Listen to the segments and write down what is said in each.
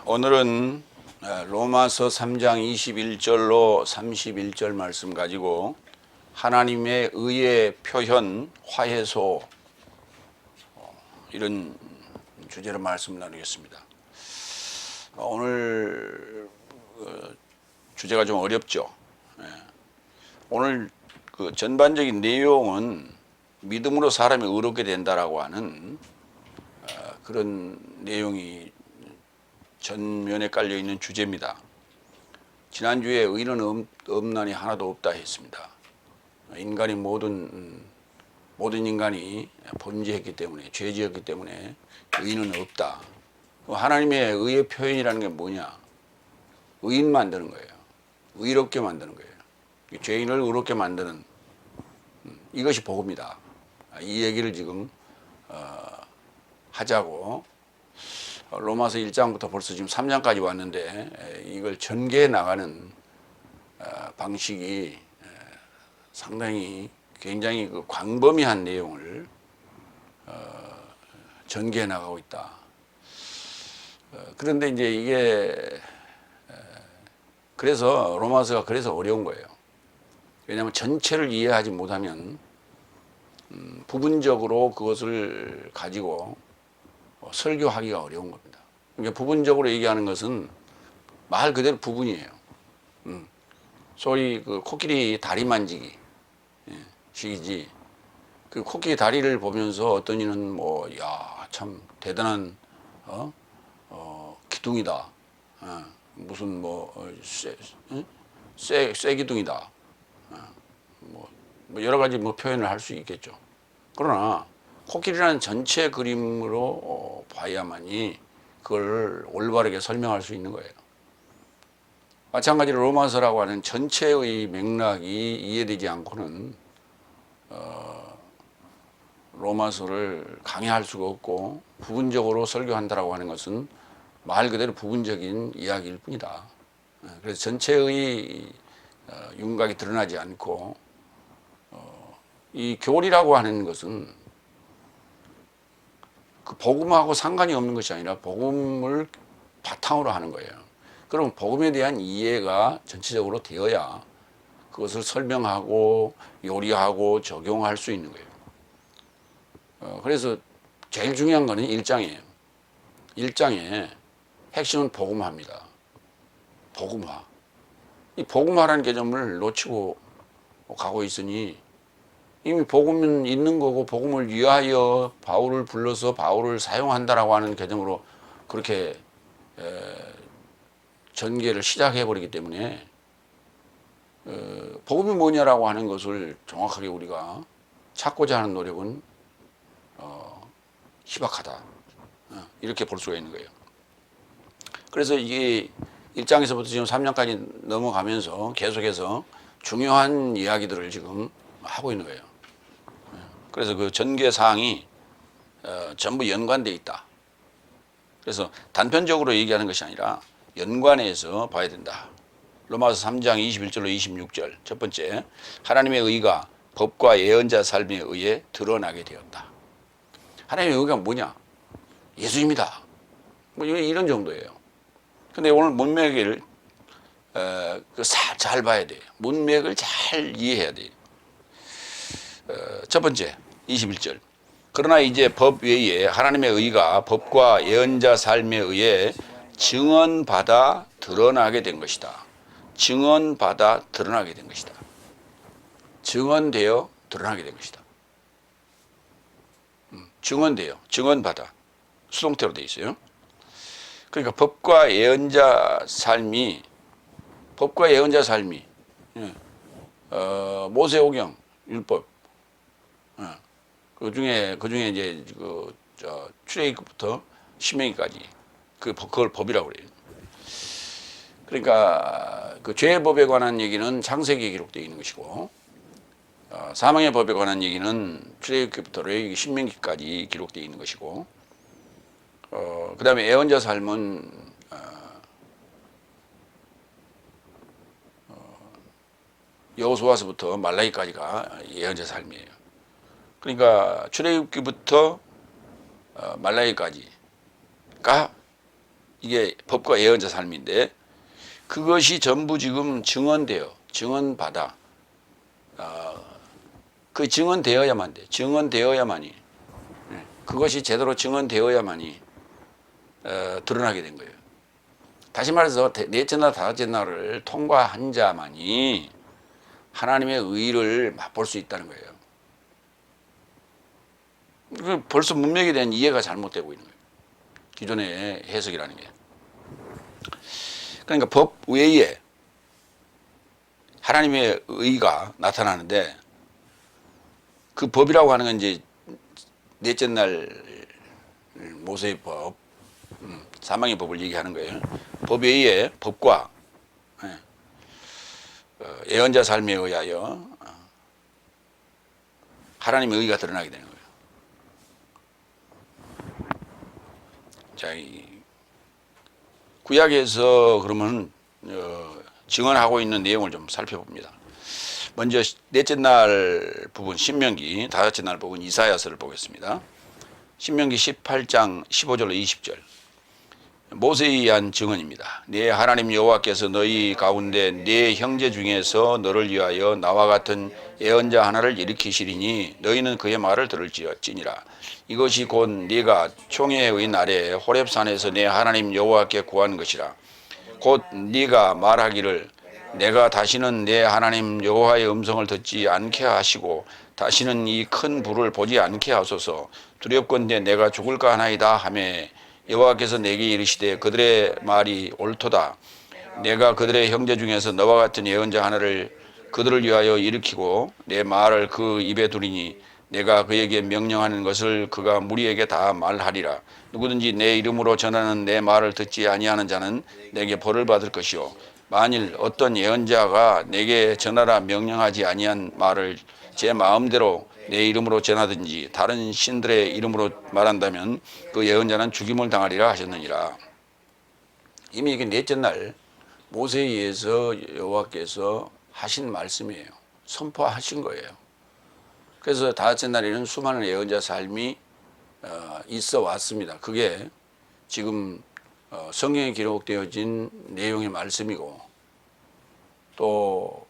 오늘은 로마서 3장 21절로 31절 말씀 가지고 하나님의 의의 표현, 화해소 이런 주제로 말씀 나누겠습니다. 오늘 주제가 좀 어렵죠. 오늘 그 전반적인 내용은 믿음으로 사람이 의롭게 된다라고 하는 그런 내용이 전면에 깔려 있는 주제입니다. 지난주에 의는 없나니 하나도 없다 했습니다. 인간이 모든 인간이 범죄했기 때문에, 죄지었기 때문에 의는 없다. 하나님의 의의 표현이라는 게 뭐냐? 의인 만드는 거예요. 의롭게 만드는 거예요. 죄인을 의롭게 만드는 이것이 복음이다. 이 얘기를 지금 하자고. 로마서 1장부터 벌써 지금 3장까지 왔는데 이걸 전개해 나가는 방식이 상당히 굉장히 그 광범위한 내용을 전개해 나가고 있다. 그런데 이제 이게 그래서 로마서가 그래서 어려운 거예요. 왜냐하면 전체를 이해하지 못하면 부분적으로 그것을 가지고 설교하기가 어려운 겁니다. 그러니까 부분적으로 얘기하는 것은 말 그대로 부분이에요. 소위 그 코끼리 다리 만지기 식이지. 그 코끼리 다리를 보면서 어떤 이는 참 대단한 기둥이다. 무슨 쇠기둥이다. 여러 가지 표현을 할 수 있겠죠. 그러나 코끼리라는 전체 그림으로 봐야만이 그걸 올바르게 설명할 수 있는 거예요. 마찬가지로 로마서라고 하는 전체의 맥락이 이해되지 않고는 로마서를 강의할 수가 없고, 부분적으로 설교한다라고 하는 것은 말 그대로 부분적인 이야기일 뿐이다. 그래서 전체의 윤곽이 드러나지 않고, 이 교리라고 하는 것은 그 복음하고 상관이 없는 것이 아니라 복음을 바탕으로 하는 거예요. 그럼 복음에 대한 이해가 전체적으로 되어야 그것을 설명하고 요리하고 적용할 수 있는 거예요. 그래서 제일 중요한 거는 1장이에요. 1장의 핵심은 복음화입니다. 복음화. 이 복음화라는 개념을 놓치고 가고 있으니 이미 복음은 있는 거고, 복음을 위하여 바울을 불러서 바울을 사용한다라고 하는 개념으로 그렇게 전개를 시작해 버리기 때문에 복음이 뭐냐라고 하는 것을 정확하게 우리가 찾고자 하는 노력은 희박하다. 이렇게 볼 수가 있는 거예요. 그래서 이게 1장에서부터 지금 3장까지 넘어가면서 계속해서 중요한 이야기들을 지금 하고 있는 거예요. 그래서 그 전개 사항이 전부 연관되어 있다. 그래서 단편적으로 얘기하는 것이 아니라 연관해서 봐야 된다. 로마서 3장 21절로 26절. 첫 번째, 하나님의 의가 법과 예언자 삶에 의해 드러나게 되었다. 하나님의 의가 뭐냐? 예수입니다. 이런 정도예요. 근데 오늘 문맥을 잘 봐야 돼요. 문맥을 잘 이해해야 돼요. 첫 번째 21절. 그러나 이제 법 외에 하나님의 의가 법과 예언자 삶에 의해 증언받아 드러나게 된 것이다. 증언받아 드러나게 된 것이다. 증언되어 드러나게 된 것이다. 증언되어, 증언받아. 수동태로 되어 있어요. 그러니까 법과 예언자 삶이 모세오경 율법, 그 중에 이제 출애굽부터 신명기까지 그걸 법이라고 그래요. 그러니까 그 죄의 법에 관한 얘기는 창세기에 기록되어 있는 것이고, 사망의 법에 관한 얘기는 출애굽부터 레위기 신명기까지 기록되어 있는 것이고, 그 다음에 예언자 삶은 여호수아서부터 말라기까지가 예언자 삶이에요. 그러니까 출애굽기부터 말라기까지가 이게 법과 예언자 삶인데 그것이 전부 지금 증언되어 증언받아 그 증언되어야만 돼. 증언되어야만이 그것이 제대로 증언되어야만이 드러나게 된 거예요. 다시 말해서 넷째 날 다섯째 날을 통과한 자만이 하나님의 의를 맛볼 수 있다는 거예요. 벌써 문맥에 대한 이해가 잘못되고 있는 거예요. 기존의 해석이라는 게. 그러니까 법 외에 하나님의 의가 나타나는데 그 법이라고 하는 건 이제 넷째 날 모세의 법, 사망의 법을 얘기하는 거예요. 법 외에 법과 예언자 삶에 의하여 하나님의 의가 드러나게 되는 거예요. 자, 이 구약에서 그러면 증언하고 있는 내용을 좀 살펴봅니다. 먼저 넷째 날 부분 신명기, 다섯째 날 부분 이사야서를 보겠습니다. 신명기 18장 15절로 20절. 모세에 의한 증언입니다. 네 하나님 여호와께서 너희 가운데 네 형제 중에서 너를 위하여 나와 같은 예언자 하나를 일으키시리니 너희는 그의 말을 들을지니라. 이것이 곧 네가 총회의 날에 호렙산에서 네 하나님 여호와께 구한 것이라. 곧 네가 말하기를 내가 다시는 내 하나님 여호와의 음성을 듣지 않게 하시고 다시는 이 큰 불을 보지 않게 하소서. 두렵건대 내가 죽을까 하나이다 하며 여호와께서 내게 이르시되 그들의 말이 옳도다. 내가 그들의 형제 중에서 너와 같은 예언자 하나를 그들을 위하여 일으키고 내 말을 그 입에 두리니 내가 그에게 명령하는 것을 그가 무리에게 다 말하리라. 누구든지 내 이름으로 전하는 내 말을 듣지 아니하는 자는 내게 벌을 받을 것이요 만일 어떤 예언자가 내게 전하라 명령하지 아니한 말을 제 마음대로 내 이름으로 전하든지 다른 신들의 이름으로 말한다면 그 예언자는 죽임을 당하리라 하셨느니라. 이미 이게 넷째 날 모세에 의해서 여호와께서 하신 말씀이에요. 선포하신 거예요. 그래서 다섯째 날에는 수많은 예언자 삶이 있어 왔습니다. 그게 지금 성경에 기록되어진 내용의 말씀이고 또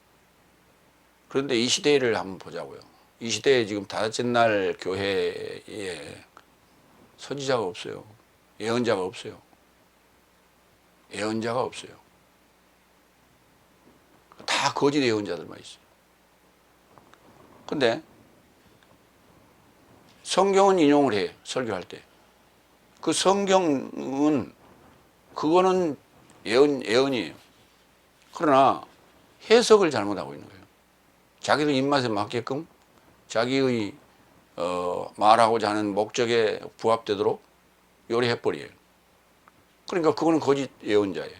그런데 이 시대를 한번 보자고요. 이 시대에 지금 다섯째 날 교회에 선지자가 없어요. 예언자가 없어요. 예언자가 없어요. 다 거짓 예언자들만 있어요. 근데 성경은 인용을 해요. 설교할 때. 그 성경은 그거는 예언이에요. 그러나 해석을 잘못하고 있는 거예요. 자기들 입맛에 맞게끔 자기의 말하고자 하는 목적에 부합되도록 요리해버려요. 그러니까 그거는 거짓 예언자예요.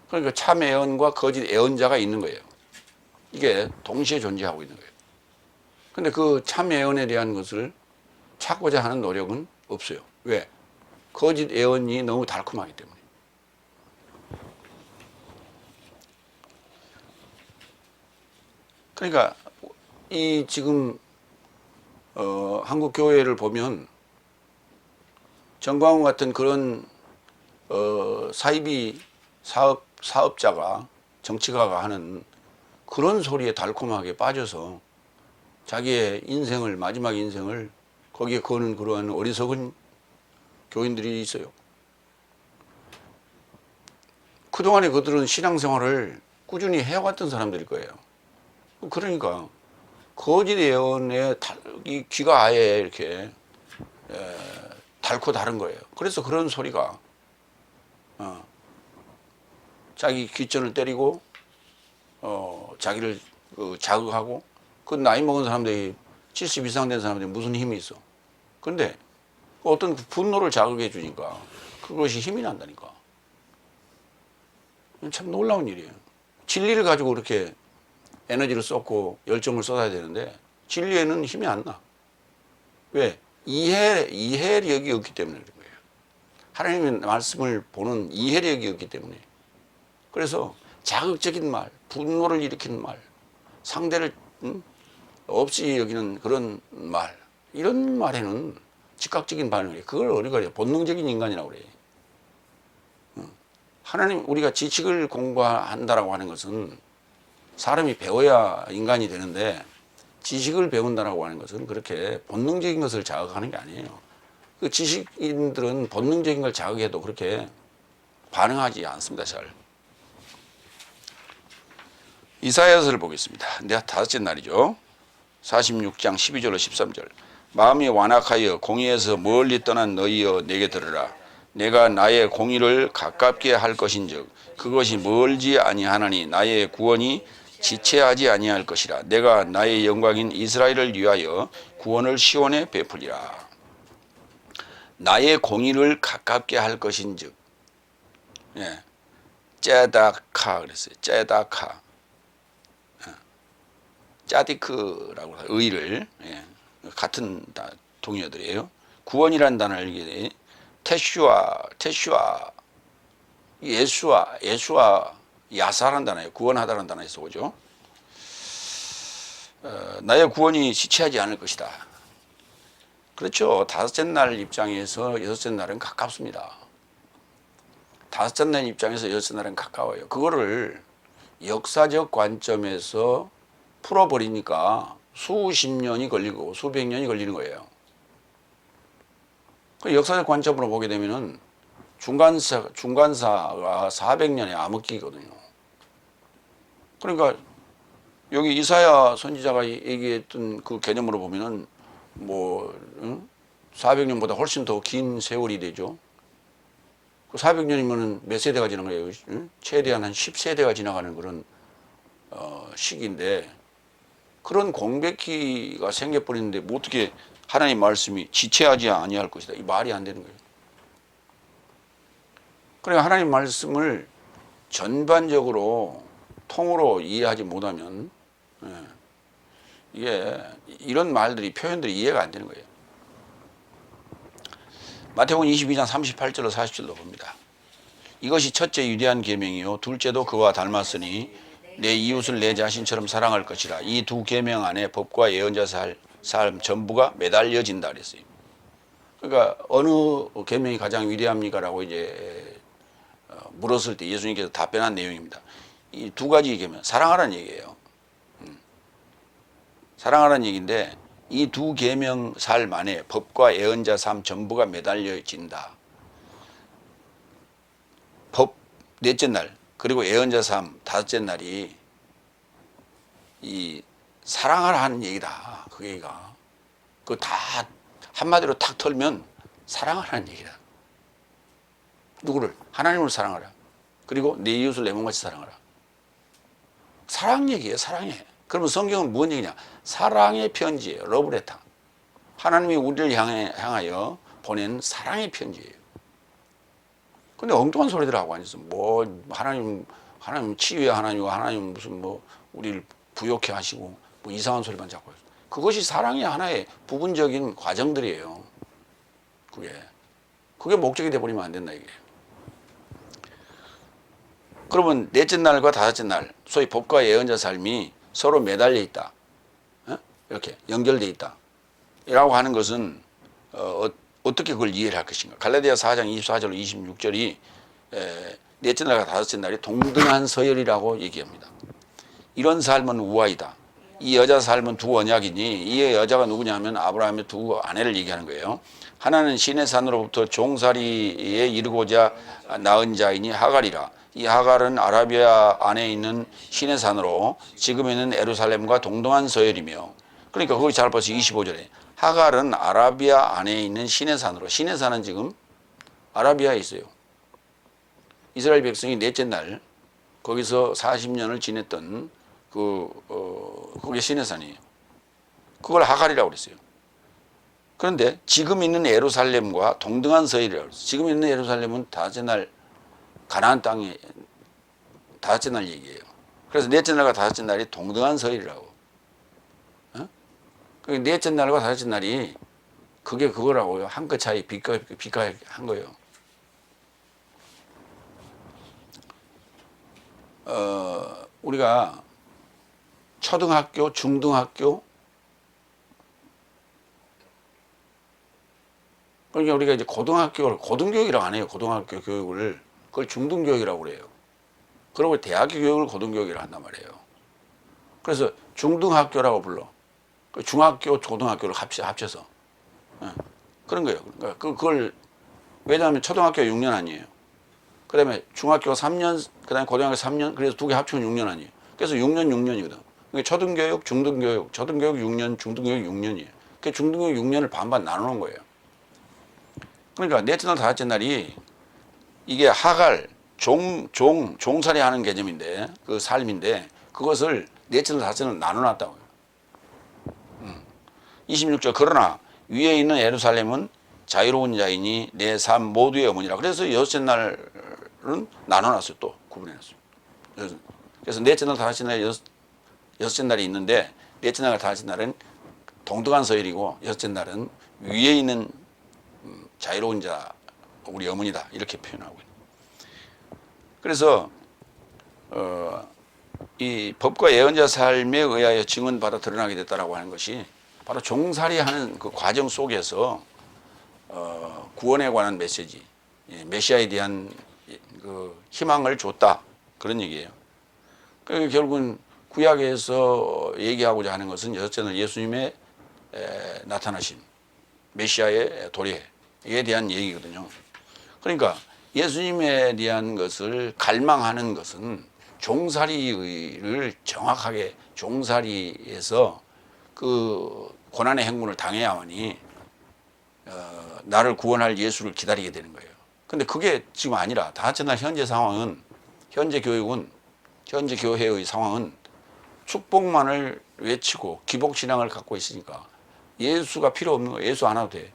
그러니까 참 예언과 거짓 예언자가 있는 거예요. 이게 동시에 존재하고 있는 거예요. 근데 그 참 예언에 대한 것을 찾고자 하는 노력은 없어요. 왜? 거짓 예언이 너무 달콤하기 때문에. 그러니까 이 지금 한국 교회를 보면 정광훈 같은 그런 사이비 사업자가 정치가가 하는 그런 소리에 달콤하게 빠져서 자기의 인생을 마지막 인생을 거기에 거는 그러한 어리석은 교인들이 있어요. 그동안에 그들은 신앙생활을 꾸준히 해왔던 사람들일 거예요. 그러니까 거짓 예언에 이 귀가 아예 이렇게 닳고 다른 거예요. 그래서 그런 소리가 자기 귓전을 때리고 자기를 자극하고 그 나이 먹은 사람들이 70 이상 된 사람들이 무슨 힘이 있어. 그런데 어떤 분노를 자극해 주니까 그것이 힘이 난다니까. 참 놀라운 일이에요. 진리를 가지고 그렇게 에너지를 쏟고 열정을 쏟아야 되는데 진리에는 힘이 안 나. 왜? 이해력이 없기 때문에 그런 거예요. 하나님의 말씀을 보는 이해력이 없기 때문에. 그래서 자극적인 말, 분노를 일으키는 말, 상대를 없이 여기는 그런 말, 이런 말에는 즉각적인 반응을 해요. 그걸 우리가 본능적인 인간이라고 그래요. 하나님 우리가 지식을 공부한다라고 하는 것은 사람이 배워야 인간이 되는데 지식을 배운다라고 하는 것은 그렇게 본능적인 것을 자극하는 게 아니에요. 그 지식인들은 본능적인 걸 자극해도 그렇게 반응하지 않습니다. 잘. 이사야서를 보겠습니다. 내가 다섯째 날이죠. 46장 12절로 13절. 마음이 완악하여 공의에서 멀리 떠난 너희여 내게 들으라. 내가 나의 공의를 가깝게 할 것인즉 그것이 멀지 아니하나니 나의 구원이 지체하지 아니할 것이라. 내가 나의 영광인 이스라엘을 위하여 구원을 시온에 베풀리라. 나의 공의를 가깝게 할 것인즉, 예, 째다카 그랬어요. 째다카, 짜디크라고 해요. 의를, 예, 같은 동의어들이에요. 구원이라는 단어를 이게 테슈아, 예수와 야사라는 단어예요. 구원하다라는 단어에서 오죠. 나의 구원이 지체하지 않을 것이다. 그렇죠. 다섯째 날 입장에서 여섯째 날은 가깝습니다. 다섯째 날 입장에서 여섯째 날은 가까워요. 그거를 역사적 관점에서 풀어버리니까 수십 년이 걸리고 수백 년이 걸리는 거예요. 그 역사적 관점으로 보게 되면은 중간사가 400년의 암흑기거든요. 그러니까 여기 이사야 선지자가 얘기했던 그 개념으로 보면은 뭐 400년보다 훨씬 더 긴 세월이 되죠. 400년이면은 몇 세대가 지난 거예요? 최대한 한 10세대가 지나가는 그런 시기인데 그런 공백기가 생겨버리는데 뭐 어떻게 하나님 말씀이 지체하지 아니할 것이다. 이 말이 안 되는 거예요. 그러니까 하나님 말씀을 전반적으로 통으로 이해하지 못하면 이게 이런 말들이 표현들이 이해가 안 되는 거예요. 마태복음 22장 38절로 40절로 봅니다. 이것이 첫째 위대한 계명이요 둘째도 그와 닮았으니 내 이웃을 내 자신처럼 사랑할 것이라. 이 두 계명 안에 법과 예언자 삶 전부가 매달려진다 그랬어요. 그러니까 어느 계명이 가장 위대합니까라고 이제 물었을 때 예수님께서 답변한 내용입니다. 이 두 가지 계명, 사랑하라는 얘기예요. 사랑하라는 얘기인데 이 두 계명 삶 안에 법과 예언자 삶 전부가 매달려진다. 법 넷째 날 그리고 예언자 삶 다섯째 날이 이 사랑하라 하는 얘기다. 그 얘기가 그 다 한마디로 탁 털면 사랑하라는 얘기다. 누구를? 하나님을 사랑하라. 그리고 내 이웃을 내 몸같이 사랑하라. 사랑 얘기예요. 사랑해. 그러면 성경은 무슨 얘기냐? 사랑의 편지예요. 러브레터. 하나님이 우리를 향하여 보낸 사랑의 편지예요. 근데 엉뚱한 소리들 하고 앉아서 뭐 하나님 치유의 하나님이고 하나님 무슨 뭐 우리를 부욕해 하시고 뭐 이상한 소리만 자꾸 해요. 그것이 사랑의 하나의 부분적인 과정들이에요. 그게 목적이 돼버리면 안 된다 이게. 그러면 넷째 날과 다섯째 날 소위 법과 예언자 삶이 서로 매달려 있다. 이렇게 연결되어 있다. 라고 하는 것은 어떻게 그걸 이해를 할 것인가. 갈라디아 4장 24절로 26절이 넷째 날과 다섯째 날이 동등한 서열이라고 얘기합니다. 이런 삶은 우아이다. 이 여자 삶은 두 언약이니 이 여자가 누구냐 하면 아브라함의 두 아내를 얘기하는 거예요. 하나는 시내 산으로부터 종살이에 이르고자 낳은 자이니 하갈이라. 이 하갈은 아라비아 안에 있는 시내 산으로 지금 있는 예루살렘과 동등한 서열이며, 그러니까 거기 잘 보세요. 25절에 하갈은 아라비아 안에 있는 시내 산으로, 시내 산은 지금 아라비아에 있어요. 이스라엘 백성이 넷째 날 거기서 40년을 지냈던 그게 시내 산이에요. 그걸 하갈이라고 그랬어요. 그런데 지금 있는 예루살렘과 동등한 서열이라고 그랬어요. 지금 있는 예루살렘은 다섯째 날 가나안 땅에 다섯째 날 얘기예요. 그래서 넷째 날과 다섯째 날이 동등한 서열이라고. 넷째 날과 다섯째 날이 그게 그거라고요. 한 끗 차이 비가한 거예요. 우리가 초등학교, 중등학교, 그러니까 우리가 이제 고등교육이라고 안 해요. 고등학교 교육을 그걸 중등교육이라고 그래요. 그리고 대학교 교육을 고등교육이라 한단 말이에요. 그래서 중등학교라고 불러. 중학교, 고등학교를 합쳐서. 그런 거예요. 그러니까 그걸, 왜냐하면 초등학교 6년 아니에요. 그 다음에 중학교 3년, 그 다음에 고등학교 3년, 그래서 두 개 합치면 6년 아니에요. 그래서 6년, 6년이거든. 그러니까 초등교육, 중등교육, 초등교육 6년, 중등교육 6년이에요. 그 중등교육 6년을 반반 나누는 거예요. 그러니까 넷째 날, 다섯째 날이 이게 하갈, 종살이 하는 개념인데, 그 삶인데, 그것을 넷째 날, 다섯째 날 나눠놨다고요. 26절, 그러나 위에 있는 예루살렘은 자유로운 자이니 내 삶 모두의 어머니라. 그래서 여섯째 날은 나눠놨어요. 또 구분해놨어요. 그래서 넷째 날, 다섯째 날, 여섯째 날이 있는데, 넷째 날, 다섯째 날은 동등한 서열이고, 여섯째 날은 위에 있는 자유로운 자, 우리 어머니다. 이렇게 표현하고 있어요. 그래서 이 법과 예언자 삶에 의하여 증언받아 드러나게 됐다라고 하는 것이 바로 종살이하는 그 과정 속에서 구원에 관한 메시지, 메시아에 대한 그 희망을 줬다, 그런 얘기예요. 그러니까 결국은 구약에서 얘기하고자 하는 것은 여섯째 날 예수님의 나타나심, 메시아의 도래에 대한 얘기거든요. 그러니까 예수님에 대한 것을 갈망하는 것은 종살이를 정확하게, 종살이에서 그 고난의 행군을 당해야만이 나를 구원할 예수를 기다리게 되는 거예요. 근데 그게 지금 아니라, 다섯째 날 현재 상황은, 현재 교육은, 현재 교회의 상황은 축복만을 외치고 기복신앙을 갖고 있으니까 예수가 필요 없는 거예요. 예수 안 와도 돼.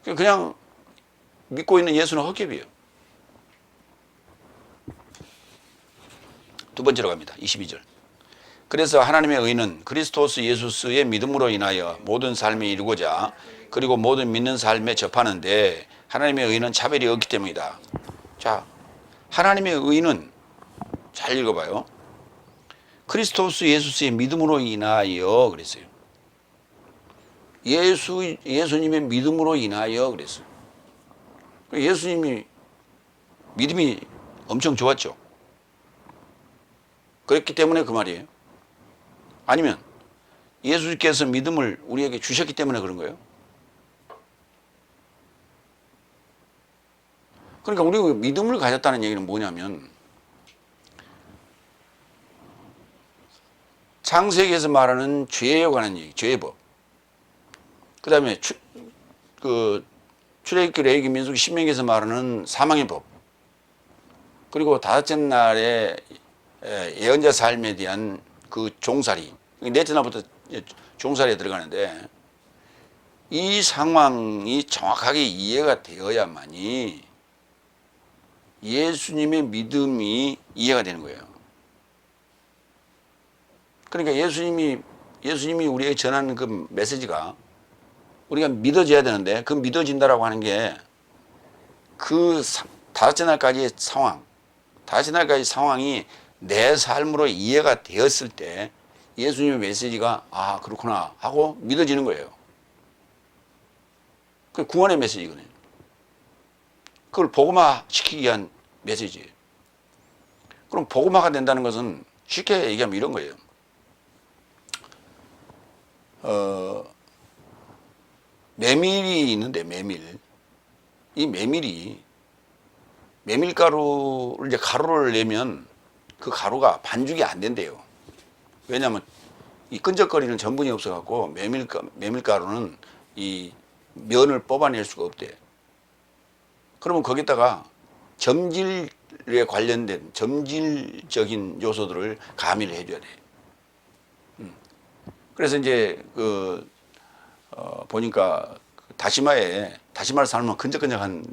그냥 믿고 있는 예수는 헛개비예요. 두 번째로 갑니다. 22절. 그래서 하나님의 의는 그리스도스 예수스의 믿음으로 인하여 모든 삶에 이루고자, 그리고 모든 믿는 삶에 접하는데 하나님의 의는 차별이 없기 때문이다. 자, 하나님의 의는 잘 읽어봐요. 그리스도스 예수스의 믿음으로 인하여 그랬어요. 예수님의 믿음으로 인하여 그랬어요. 예수님이 믿음이 엄청 좋았죠. 그랬기 때문에 그 말이에요. 아니면 예수님께서 믿음을 우리에게 주셨기 때문에 그런 거예요. 그러니까 우리가 믿음을 가졌다는 얘기는 뭐냐면, 창세기에서 말하는 죄에 관한 얘기, 죄의 법. 그 다음에 출애굽기, 레위기, 민수기, 신명기에서 말하는 사망의 법. 그리고 다섯째 날에 예언자 삶에 대한 그 종살이, 넷째 날부터 종살이에 들어가는데, 이 상황이 정확하게 이해가 되어야만이 예수님의 믿음이 이해가 되는 거예요. 그러니까 예수님이 우리에게 전하는 그 메시지가 우리가 믿어져야 되는데, 그 믿어진다라고 하는 게 그 다섯째 날까지의 상황, 다섯째 날까지 상황이 내 삶으로 이해가 되었을 때 예수님의 메시지가 아, 그렇구나 하고 믿어지는 거예요. 그 구원의 메시지거든요. 그걸 복음화 시키기 위한 메시지예요. 그럼 복음화가 된다는 것은 쉽게 얘기하면 이런 거예요. 메밀이 있는데, 이 메밀이, 메밀가루를 이제 가루를 내면 그 가루가 반죽이 안 된대요. 왜냐하면 이 끈적거리는 전분이 없어갖고 메밀가루는 이 면을 뽑아낼 수가 없대. 그러면 거기다가 점질에 관련된 점질적인 요소들을 가미를 해줘야 돼. 그래서 이제 보니까 다시마를 삶으면 끈적끈적한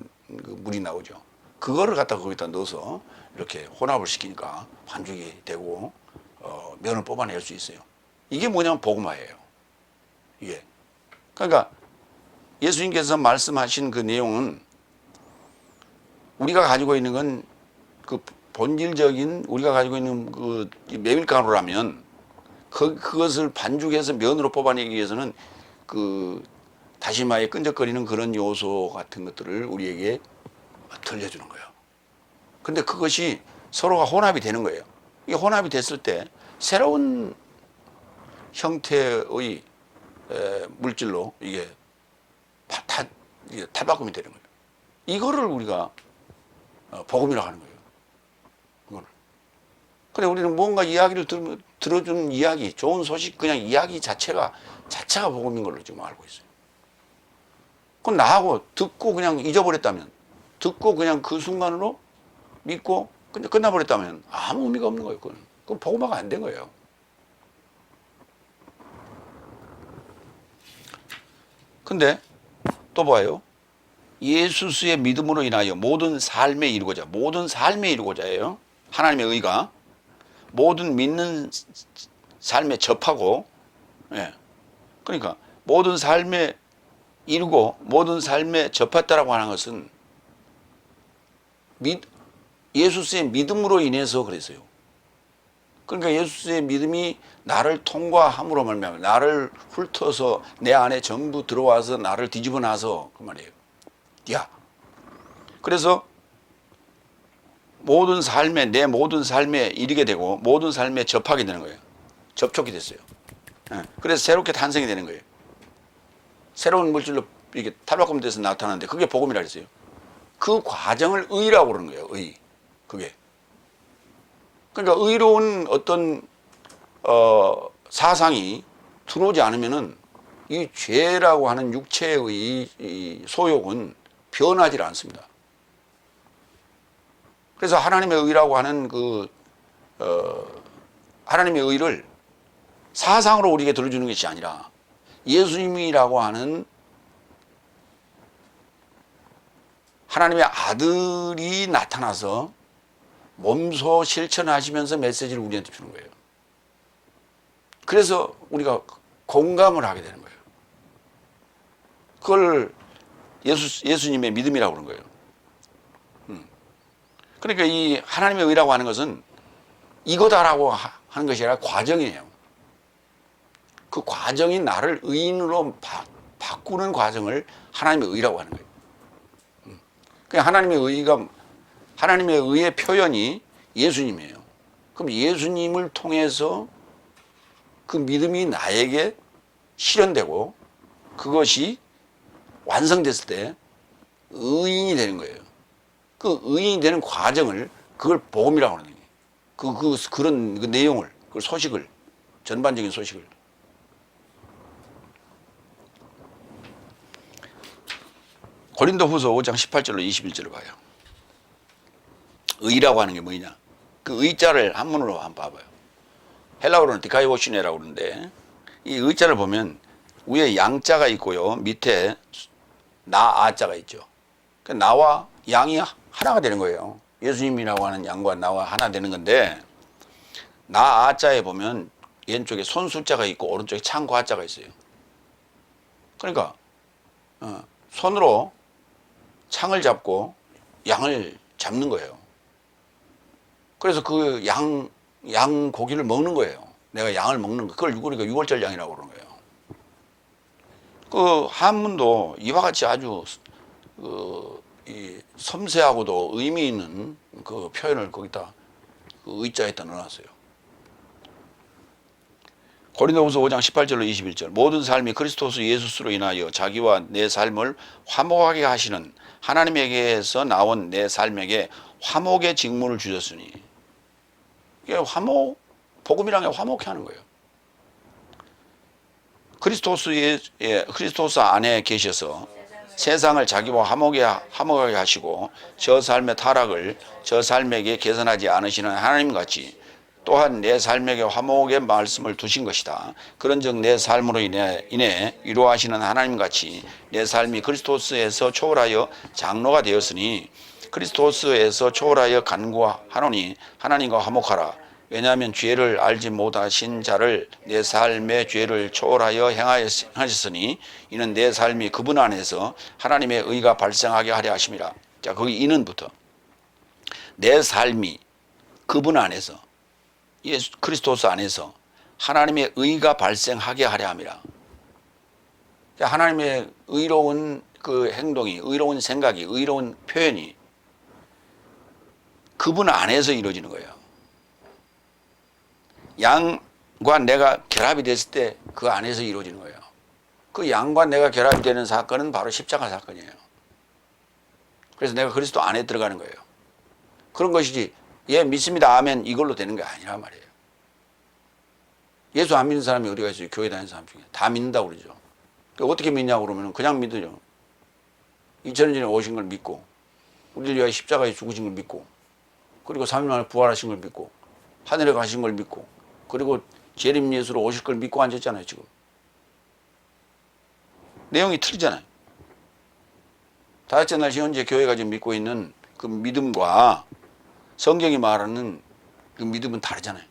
그 물이 나오죠. 그거를 갖다가 거기다 넣어서 이렇게 혼합을 시키니까 반죽이 되고 면을 뽑아낼 수 있어요. 이게 뭐냐면 복음화예요. 이게. 그러니까 예수님께서 말씀하신 그 내용은 우리가 가지고 있는 건 그 본질적인 우리가 가지고 있는 그 메밀가루라면 그것을 반죽해서 면으로 뽑아내기 위해서는 그 다시마의 끈적거리는 그런 요소 같은 것들을 우리에게 들려주는 거예요. 근데 그것이 서로가 혼합이 되는 거예요. 이게 혼합이 됐을 때 새로운 형태의 물질로 이게 탈바꿈이 되는 거예요. 이거를 우리가 복음이라고 하는 거예요. 이거를. 근데 우리는 뭔가 이야기를 들어주는 이야기, 좋은 소식, 그냥 이야기 자체가 복음인 걸로 지금 알고 있어요. 그건 나하고 듣고 그냥 잊어버렸다면, 듣고 그냥 그 순간으로 믿고 근데 끝나버렸다면 아무 의미가 없는 거예요. 그건 복음화가 안 된 거예요. 근데 또 봐요. 예수의 믿음으로 인하여 모든 삶에 이루고자예요. 하나님의 의가 모든 믿는 삶에 접하고, 예. 그러니까 모든 삶에 이루고 모든 삶에 접했다라고 하는 것은 예수의 믿음으로 인해서 그랬어요. 그러니까 예수의 믿음이 나를 통과함으로 말미암아 나를 훑어서 내 안에 전부 들어와서 나를 뒤집어 놔서 그 말이에요. 야. 그래서 내 모든 삶에 이르게 되고 모든 삶에 접하게 되는 거예요. 접촉이 됐어요. 그래서 새롭게 탄생이 되는 거예요. 새로운 물질로 이게 탈바꿈 돼서 나타나는데 그게 복음이라 그랬어요. 그 과정을 의라고 그러는 거예요. 의. 그게. 그러니까 의로운 어떤 사상이 들어오지 않으면은 이 죄라고 하는 육체의 이 소욕은 변하지 않습니다. 그래서 하나님의 의라고 하는 하나님의 의를 사상으로 우리에게 들어주는 것이 아니라 예수님이라고 하는 하나님의 아들이 나타나서 몸소 실천하시면서 메시지를 우리한테 주는 거예요. 그래서 우리가 공감을 하게 되는 거예요. 그걸 예수님의 믿음이라고 그러는 거예요. 그러니까 이 하나님의 의라고 하는 것은 이거다라고 하는 것이 아니라 과정이에요. 그 과정이 나를 의인으로 바꾸는 과정을 하나님의 의라고 하는 거예요. 그러니까 하나님의 의의 표현이 예수님이에요. 그럼 예수님을 통해서 그 믿음이 나에게 실현되고 그것이 완성됐을 때 의인이 되는 거예요. 그 의인이 되는 과정을 그걸 복음이라고 하는 거예요. 그런 그 내용을, 그 소식을, 전반적인 소식을. 고린도후서 5장 18절로 21절을 봐요. 의라고 하는 게 뭐냐? 그 의자를 한문으로 한번 봐봐요. 헬라어로는 디카이오시네라고 그러는데 이 의자를 보면 위에 양자가 있고요. 밑에 나아자가 있죠. 나와 양이 하나가 되는 거예요. 예수님이라고 하는 양과 나와 하나 되는 건데 나아자에 보면 왼쪽에 손수자가 있고 오른쪽에 창과자가 있어요. 그러니까 손으로 창을 잡고 양을 잡는 거예요. 그래서 그 양 고기를 먹는 거예요. 내가 양을 먹는 거. 그걸 우리가 유월절 양이라고 그러는 거예요. 그 한문도 이와 같이 아주 이 섬세하고도 의미 있는 그 표현을 거기다 그 의자에다 넣어놨어요. 고린도후서 5장 18절로 21절 모든 삶이 그리스도스 예수스로 인하여 자기와 내 삶을 화목하게 하시는 하나님에게서 나온 내 삶에게 화목의 직분을 주셨으니 이게 복음이라는 게 화목해 하는 거예요. 그리스도스 안에 계셔서 세상을 자기와 화목하게 하시고 저 삶의 타락을 저 삶에게 개선하지 않으시는 하나님 같이 또한 내 삶에게 화목의 말씀을 두신 것이다. 그런즉 내 삶으로 인해 위로하시는 하나님 같이 내 삶이 그리스도스에서 초월하여 장로가 되었으니 그리스도스에서 초월하여 간구하노니 하나님과 화목하라. 왜냐하면 죄를 알지 못하신 자를 내 삶의 죄를 초월하여 행하셨으니 이는 내 삶이 그분 안에서 하나님의 의가 발생하게 하려 하심이라. 자, 거기 이는부터 내 삶이 그분 안에서 예수 그리스도스 안에서 하나님의 의가 발생하게 하려 함이라. 하나님의 의로운 그 행동이, 의로운 생각이, 의로운 표현이 그분 안에서 이루어지는 거예요. 양과 내가 결합이 됐을 때 그 안에서 이루어지는 거예요. 그 양과 내가 결합이 되는 사건은 바로 십자가 사건이에요. 그래서 내가 그리스도 안에 들어가는 거예요. 그런 것이지 예 믿습니다 아멘 이걸로 되는 게 아니란 말이에요. 예수 안 믿는 사람이 어디가 있어요? 교회 다니는 사람 중에 다 믿는다고 그러죠. 어떻게 믿냐고 그러면 그냥 믿으죠. 2000년 전에 오신 걸 믿고 우리를 위하여 십자가에 죽으신 걸 믿고 그리고 3일 만에 부활하신 걸 믿고 하늘에 가신 걸 믿고 그리고 재림 예수로 오실 걸 믿고 앉았잖아요. 지금 내용이 틀리잖아요. 다섯째 날 현재 교회가 지금 믿고 있는 그 믿음과 성경이 말하는 그 믿음은 다르잖아요.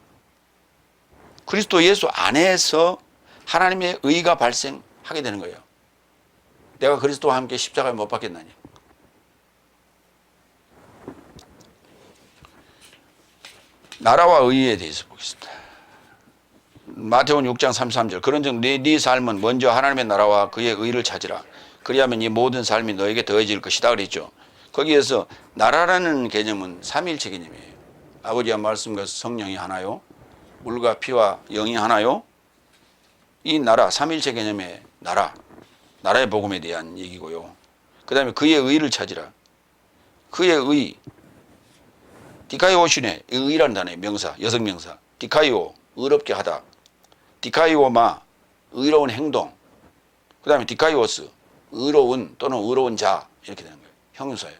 그리스도 예수 안에서 하나님의 의가 발생하게 되는 거예요. 내가 그리스도와 함께 십자가에 못 박혔나니. 나라와 의에 대해서 보겠습니다. 마태복음 6장 33절 그런즉 네 삶은 먼저 하나님의 나라와 그의 의를 찾으라. 그리하면 이 모든 삶이 너에게 더해질 것이다 그랬죠. 거기에서 나라라는 개념은 삼위일체 개념이에요. 아버지와 말씀과 성령이 하나요? 물과 피와 영이 하나요? 이 나라, 삼위일체 개념의 나라의 복음에 대한 얘기고요. 그 다음에 그의 의를 찾으라. 그의 의, 디카이오시네, 의라는 단어의 명사, 여성명사. 디카이오, 의롭게 하다. 디카이오마, 의로운 행동. 그 다음에 디카이오스, 의로운 또는 의로운 자 이렇게 되는 거예요. 형용사예요.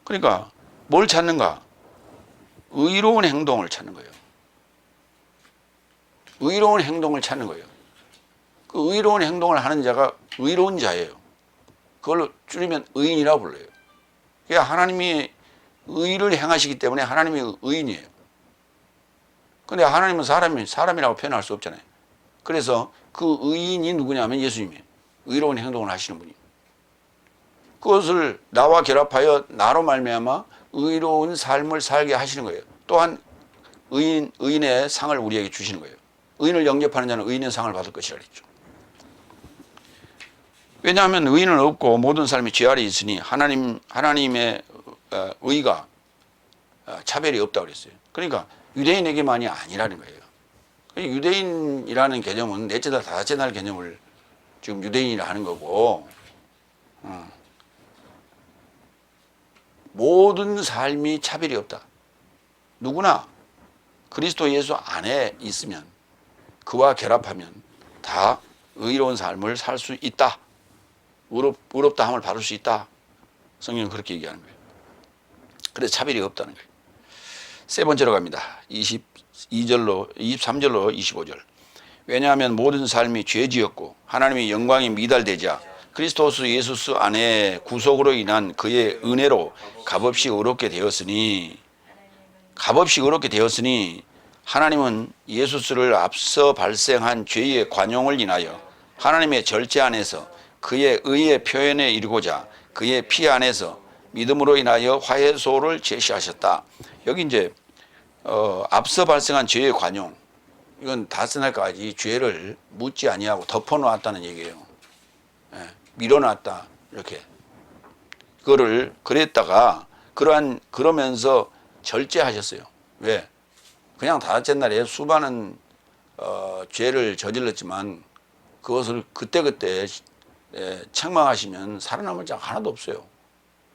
그러니까 뭘 찾는가? 의로운 행동을 찾는 거예요. 의로운 행동을 찾는 거예요. 그 의로운 행동을 하는 자가 의로운 자예요. 그걸로 줄이면 의인이라고 불러요. 그러니까 하나님이 의를 행하시기 때문에 하나님이 의인이에요. 근데 하나님은 사람이라고 표현할 수 없잖아요. 그래서 그 의인이 누구냐면 예수님이에요. 의로운 행동을 하시는 분이. 그것을 나와 결합하여 나로 말미암아 의로운 삶을 살게 하시는 거예요. 또한 의인의 상을 우리에게 주시는 거예요. 의인을 영접하는 자는 의인의 상을 받을 것이라 그랬죠. 왜냐하면 의인은 없고 모든 삶이 죄 아래 있으니 하나님의 의가 차별이 없다고 그랬어요. 그러니까 유대인에게만이 아니라는 거예요. 유대인이라는 개념은 넷째 날, 다섯째 날 개념을 지금 유대인이라 하는 거고, 모든 삶이 차별이 없다. 누구나 그리스도 예수 안에 있으면, 그와 결합하면 다 의로운 삶을 살 수 있다. 의롭다 함을 받을 수 있다. 성경은 그렇게 얘기하는 거예요. 그래서 차별이 없다는 거예요. 세 번째로 갑니다. 23절로 25절. 왜냐하면 모든 삶이 죄지었고 하나님의 영광이 미달되자 그리스도 예수 안에 구속으로 인한 그의 은혜로 값없이 의롭게 되었으니 하나님은 예수를 앞서 발생한 죄의 관용을 인하여 하나님의 절제 안에서 그의 의의 표현에 이르고자 그의 피 안에서 믿음으로 인하여 화해소를 제시하셨다. 여기 이제 앞서 발생한 죄의 관용, 이건 다섯 날까지 죄를 묻지 아니하고 덮어놓았다는 얘기예요. 예, 밀어놨다 이렇게. 그거를 그랬다가 그러면서 절제하셨어요. 왜? 그냥 다섯째 날에 수많은 죄를 저질렀지만 그것을 그때그때 책망하시면 살아남을 자가 하나도 없어요.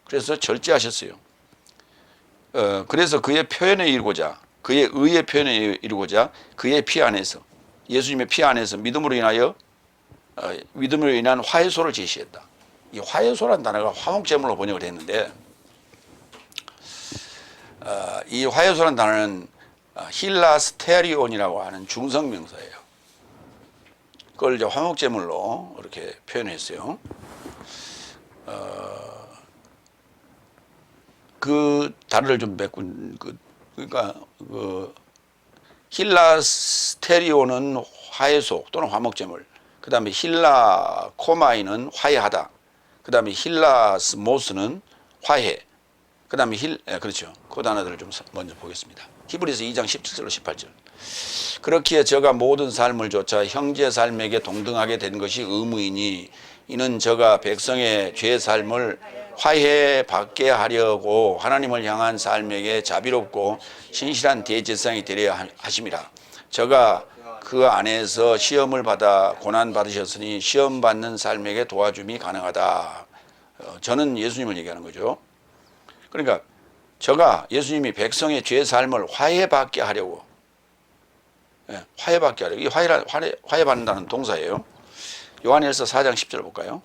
그래서 절제하셨어요. 그래서 그의 표현에 이르고자, 그의 의의 표현에 이르고자 그의 피 안에서, 예수님의 피 안에서 믿음으로 인한 화해소를 제시했다. 이 화해소라는 단어가 화목제물로 번역을 했는데, 이 화해소라는 단어는 힐라스테리온이라고 하는 중성명사예요. 그걸 이제 화목제물로 이렇게 표현했어요. 그 단어를 좀 그러니까 힐라스테리온은 화해소 또는 화목제물. 그 다음에 힐라코마이는 화해하다. 그 다음에 힐라스모스는 화해. 그 다음에 그렇죠. 그 단어들을 좀 먼저 보겠습니다. 히브리서 2장 17절로 18절. 그렇기에 저가 모든 삶을 조차 형제 삶에게 동등하게 된 것이 의무이니 이는 저가 백성의 죄 삶을 화해받게 하려고 하나님을 향한 삶에게 자비롭고 신실한 대제사장이 되려 하심이라. 저가 그 안에서 시험을 받아 고난 받으셨으니 시험 받는 삶에게 도와줌이 가능하다. 저는 예수님을 얘기하는 거죠. 그러니까 저가 예수님이 백성의 죄 삶을 화해받게 하려고, 화해받게 하려고, 이 화해받는다는 동사예요. 요한일서 4장 10절 볼까요?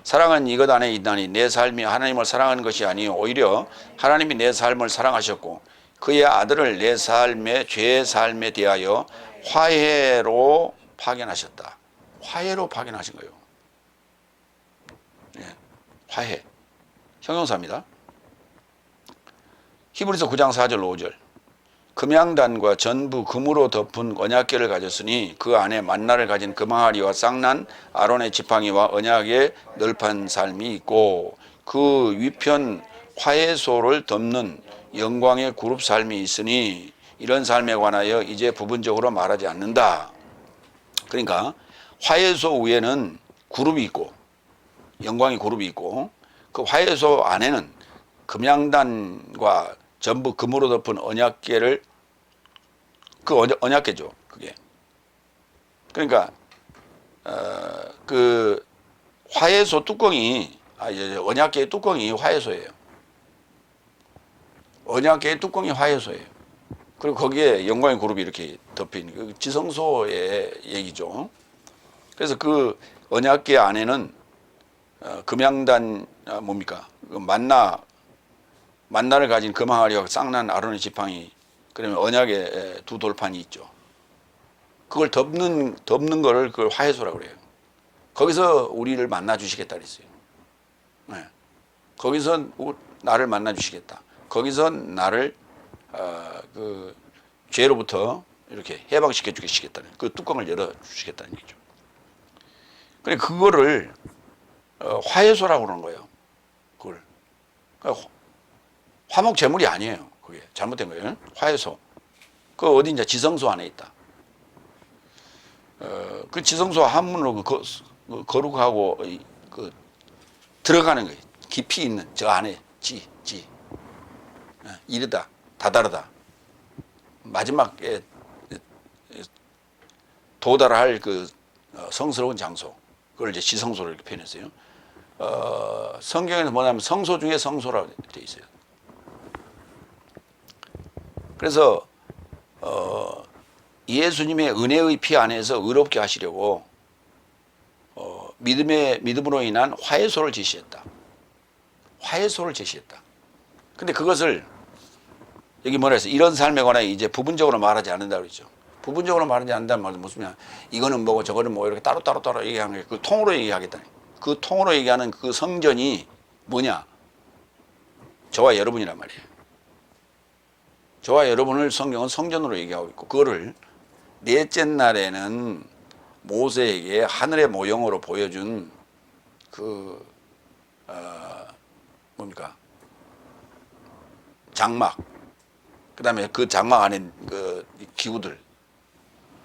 사랑은 이것 안에 있나니 내 삶이 하나님을 사랑하는 것이 아니요 오히려 하나님이 내 삶을 사랑하셨고 그의 아들을 내 삶의 죄의 삶에 대하여 화해로 파견하셨다. 화해로 파견하신 거예요. 화해. 형용사입니다. 히브리서 9장 4절 5절. 금양단과 전부 금으로 덮은 언약궤를 가졌으니 그 안에 만나를 가진 금항아리와 쌍난 아론의 지팡이와 언약의 널판 삶이 있고 그 위편 화해소를 덮는 영광의 그룹 삶이 있으니 이런 삶에 관하여 이제 부분적으로 말하지 않는다. 그러니까 화해소 위에는 그룹이 있고 영광의 그룹이 있고 그 화해소 안에는 금양단과 전부 금으로 덮은 언약궤를 그 언약궤죠. 그게. 그러니까 그 화해소 뚜껑이 언약궤의 뚜껑이 화해소예요. 언약궤의 뚜껑이 화해소예요. 그리고 거기에 영광의 그룹이 이렇게 덮인 그 지성소의 얘기죠. 그래서 그 언약궤 안에는 금양단 뭡니까? 그 만나를 가진 금항아리와 쌍난 아론의 지팡이, 그러면 언약의 두 돌판이 있죠. 그걸 덮는 거를 그걸 화해소라고 그래요. 거기서 우리를 만나 주시겠다 그랬어요. 네. 거기서 나를 만나 주시겠다. 거기서 나를 그 죄로부터 이렇게 해방시켜 주시겠다는 그 뚜껑을 열어 주시겠다는 얘기죠. 그래 그거를 화해소라고 그러는 거예요. 그걸 그러니까 화목 제물이 아니에요. 그게 잘못된 거예요. 화해소. 그 어딘지 지성소 안에 있다. 그 지성소 한문으로 거룩하고 그 들어가는 거예요. 깊이 있는 저 안에 지 이르다 다다르다 마지막에 도달할 그 성스러운 장소 그걸 이제 지성소로 이렇게 표현했어요. 성경에는 뭐냐면 성소 중에 성소라고 되어 있어요. 그래서 예수님의 은혜의 피 안에서 의롭게 하시려고 믿음으로 인한 화해소를 제시했다. 화해소를 제시했다. 근데 그것을 여기 뭐라 했어요? 이런 삶에 관하여 이제 부분적으로 말하지 않는다고 그랬죠. 부분적으로 말하지 않는다는 말은 무슨 말이냐? 이거는 뭐고 저거는 뭐 이렇게 따로 얘기하는 게 그 통으로 얘기하겠다. 그 통으로 얘기하는 그 성전이 뭐냐? 저와 여러분이란 말이에요. 저와 여러분을 성경은 성전으로 얘기하고 있고 그거를 넷째 날에는 모세에게 하늘의 모형으로 보여준 그 뭡니까? 장막. 그다음에 그 장막 안에 그 기구들.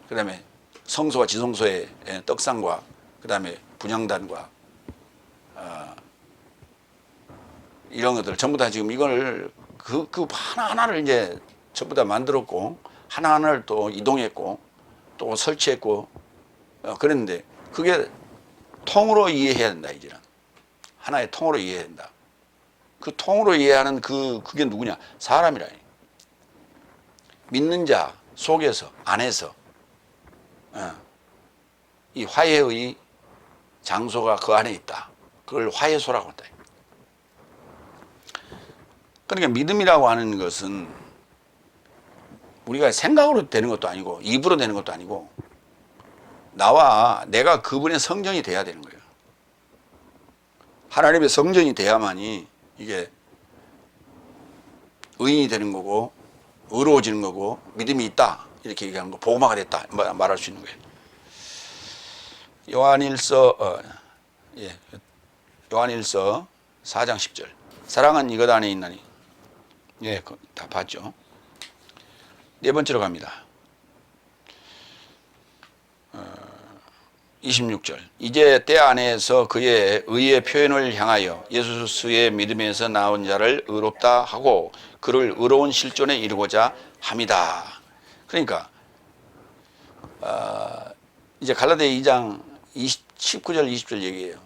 그다음에 성소와 지성소의 떡상과 그다음에 분향단과 이런 것들 전부 다 지금 이걸 그 하나하나를 이제 전부 다 만들었고 하나하나를 또 이동했고 또 설치했고 그랬는데 그게 통으로 이해해야 된다 이제는 하나의 통으로 이해해야 된다. 그 통으로 이해하는 그게 누구냐? 사람이라니. 믿는 자 속에서 안에서 이 화해의 장소가 그 안에 있다. 그걸 화해소라고 한다. 그러니까 믿음이라고 하는 것은 우리가 생각으로 되는 것도 아니고 입으로 되는 것도 아니고 내가 그분의 성전이 돼야 되는 거예요. 하나님의 성전이 돼야만이 이게 의인이 되는 거고 의로워지는 거고 믿음이 있다 이렇게 얘기하는 거 복음화가 됐다 말할 수 있는 거예요. 요한일서 4장 10절 사랑은 이것 안에 있나니 다 봤죠. 네 번째로 갑니다. 26절. 이제 때 안에서 그의 의의 표현을 향하여 예수의 믿음에서 나온 자를 의롭다 하고 그를 의로운 실존에 이르고자 함이다. 그러니까 이제 갈라디아 2장 19절 20절 얘기해요.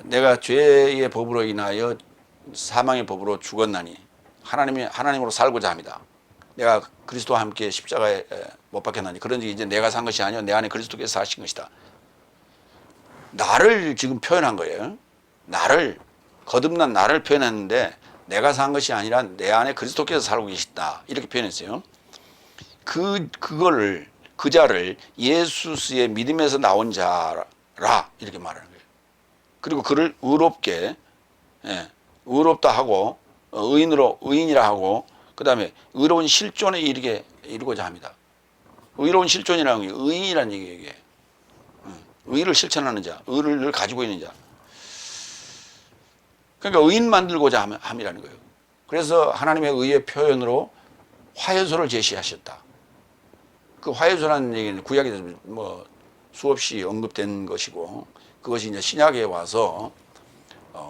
내가 죄의 법으로 인하여 사망의 법으로 죽었나니 하나님으로 살고자 합니다. 내가 그리스도와 함께 십자가에 못 박혔나니 그런지 이제 내가 산 것이 아니요 내 안에 그리스도께서 사신 것이다. 나를 지금 표현한 거예요. 나를 거듭난 나를 표현했는데 내가 산 것이 아니라 내 안에 그리스도께서 살고 계시다 이렇게 표현했어요. 그거를 그 자를 예수의 믿음에서 나온 자라 이렇게 말하는 거예요. 그리고 그를 의롭게 의롭다 하고 의인이라 하고 그 다음에 의로운 실존에 이르고자 합니다. 의로운 실존이라는 게 의인이라는 얘기예요. 의를 실천하는 자, 의를 가지고 있는 자. 그러니까 의인 만들고자 함이라는 거예요. 그래서 하나님의 의의 표현으로 화요소를 제시하셨다. 그 화요소라는 얘기는 구약에서 뭐 수없이 언급된 것이고 그것이 이제 신약에 와서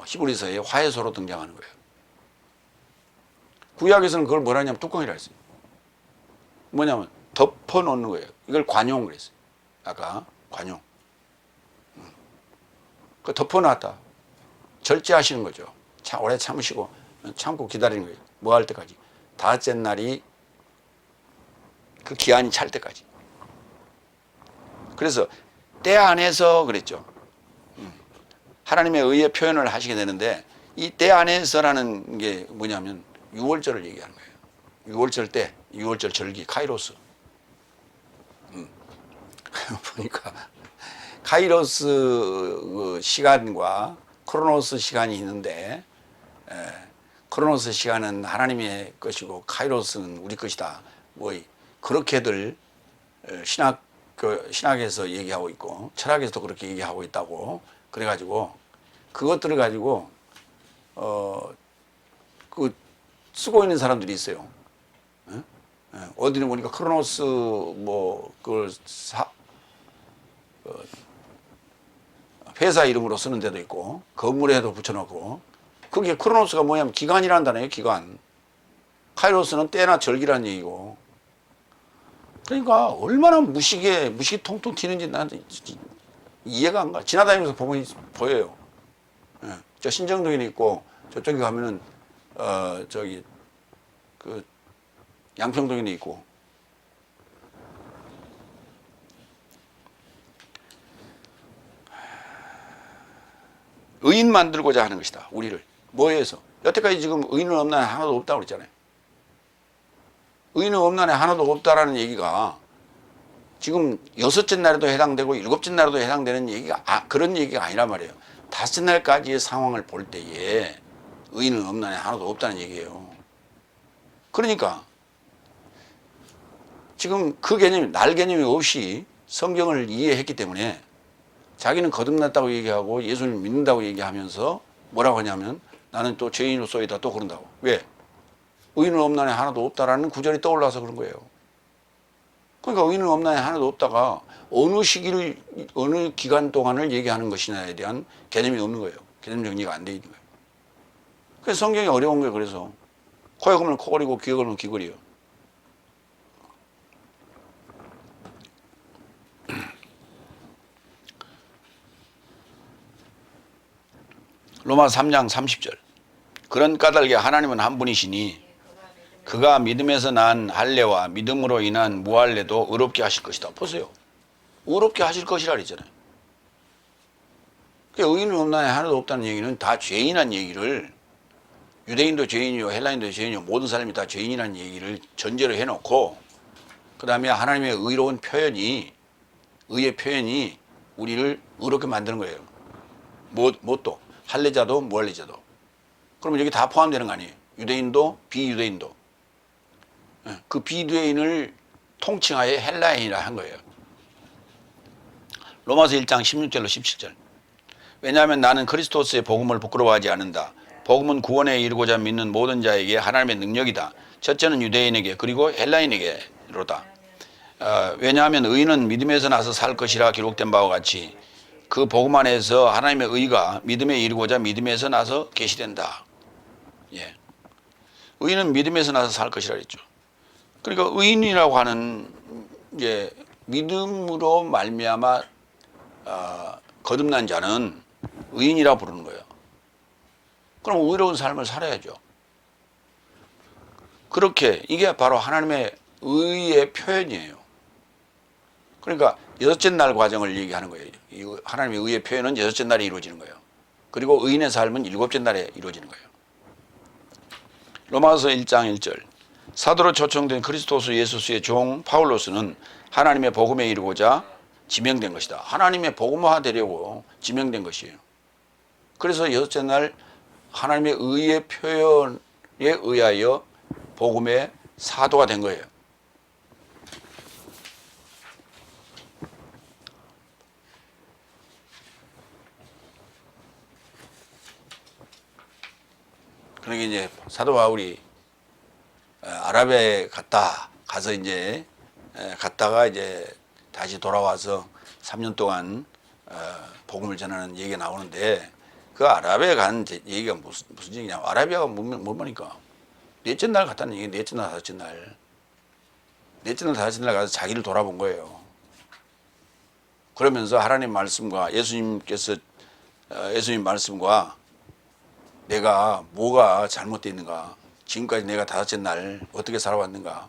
히브리서의 화요소로 등장하는 거예요. 구약에서는 그걸 뭐라 하냐면 뚜껑이라 했어요. 뭐냐면 덮어 놓는 거예요. 이걸 관용 그랬어요. 아까 관용. 그 덮어 놨다. 절제하시는 거죠. 오래 참으시고 참고 기다리는 거예요. 뭐 할 때까지? 다섯째 날이 그 기한이 찰 때까지. 그래서 때 안에서 그랬죠. 하나님의 의의 표현을 하시게 되는데 이 때 안에서라는 게 뭐냐면 6월절을 얘기하는 거예요. 6월절 때, 6월절 절기, 카이로스. 보니까 카이로스 그 시간과 크로노스 시간이 있는데 크로노스 시간은 하나님의 것이고 카이로스는 우리 것이다. 뭐 그렇게들 신학에서 얘기하고 있고 철학에서도 그렇게 얘기하고 있다고 그래가지고 그것들을 가지고 그 쓰고 있는 사람들이 있어요. 어디는 보니까 크로노스 뭐 그걸 회사 이름으로 쓰는 데도 있고 건물에도 붙여놓고 그게 크로노스가 뭐냐면 기간이라는 단어예요. 기간. 카이로스는 때나 절기라는 얘기고 그러니까 얼마나 무식이 통통 튀는지 나는 이해가 안 가. 지나다니면서 보면 보여요. 저 신정동에 있고 저쪽에 가면은 저기 그 양평동에 있고 의인 만들고자 하는 것이다. 우리를 뭐해서 여태까지 지금 의인은 없나니 하나도 없다고 그랬잖아요. 의인은 없나니 하나도 없다라는 얘기가 지금 6째 날에도 해당되고 7째 날에도 해당되는 얘기가 그런 얘기가 아니란 말이에요. 5째 날까지의 상황을 볼 때에 의인은 없나니 하나도 없다는 얘기예요. 그러니까 지금 그 개념이 날 개념이 없이 성경을 이해했기 때문에 자기는 거듭났다고 얘기하고 예수를 믿는다고 얘기하면서 뭐라고 하냐면 나는 또 죄인으로서이다 또 그런다고. 왜? 의인은 없나니 하나도 없다라는 구절이 떠올라서 그런 거예요. 그러니까 의인은 없나니 하나도 없다가 어느 시기를 어느 기간 동안을 얘기하는 것이냐에 대한 개념이 없는 거예요. 개념 정리가 안 돼 있는 거예요. 그래서 성경이 어려운 거예요. 그래서 코에 걸면 코걸이고 귀에 걸면 귀걸이요. 로마서 3장 30절. 그런 까닭에 하나님은 한 분이시니 그가 믿음에서 난 할례와 믿음으로 인한 무할례도 의롭게 하실 것이다. 보세요. 의롭게 하실 것이라 그랬잖아요. 의인은 없나니 하나도 없다는 얘기는 다 죄인한 얘기를 유대인도 죄인이요 헬라인도 죄인이요 모든 사람이 다 죄인이라는 얘기를 전제로 해놓고 그 다음에 하나님의 의로운 표현이 의의 표현이 우리를 의롭게 만드는 거예요. 뭣도 할례자도 무할례자도. 그러면 여기 다 포함되는 거 아니에요. 유대인도 비유대인도. 그 비유대인을 통칭하여 헬라인이라 한 거예요. 로마서 1장 16절로 17절. 왜냐하면 나는 그리스도스의 복음을 부끄러워하지 않는다. 복음은 구원에 이르고자 믿는 모든 자에게 하나님의 능력이다. 첫째는 유대인에게 그리고 헬라인에게로다. 왜냐하면 의인은 믿음에서 나서 살 것이라 기록된 바와 같이 그 복음 안에서 하나님의 의가 믿음에 이르고자 믿음에서 나서 계시된다. 예. 의인은 믿음에서 나서 살 것이라 했죠. 그러니까 의인이라고 하는 이제 믿음으로 말미암아 거듭난 자는 의인이라고 부르는 거예요. 그럼 의로운 삶을 살아야죠. 그렇게 이게 바로 하나님의 의의 표현이에요. 그러니까 여섯째 날 과정을 얘기하는 거예요. 하나님의 의의 표현은 여섯째 날에 이루어지는 거예요. 그리고 의인의 삶은 일곱째 날에 이루어지는 거예요. 로마서 1장 1절 사도로 초청된 그리스도스 예수스의 종 바울로스는 하나님의 복음에 이르고자 지명된 것이다. 하나님의 복음화 되려고 지명된 것이에요. 그래서 여섯째 날 하나님의 의의 표현에 의하여 복음의 사도가 된 거예요. 그러니까 이제 사도 바울이 아라비아에 가서 이제 갔다가 이제 다시 돌아와서 3년 동안 복음을 전하는 얘기가 나오는데 그 아라비아에 간 얘기가 무슨 얘기냐? 아라비아가 뭐니까 넷째 날 갔다는 얘기, 넷째 날, 다섯째 날, 넷째 날, 다섯째 날 가서 자기를 돌아본 거예요. 그러면서 하나님 말씀과 예수님 말씀과 내가 뭐가 잘못되어 있는가, 지금까지 내가 다섯째 날 어떻게 살아왔는가,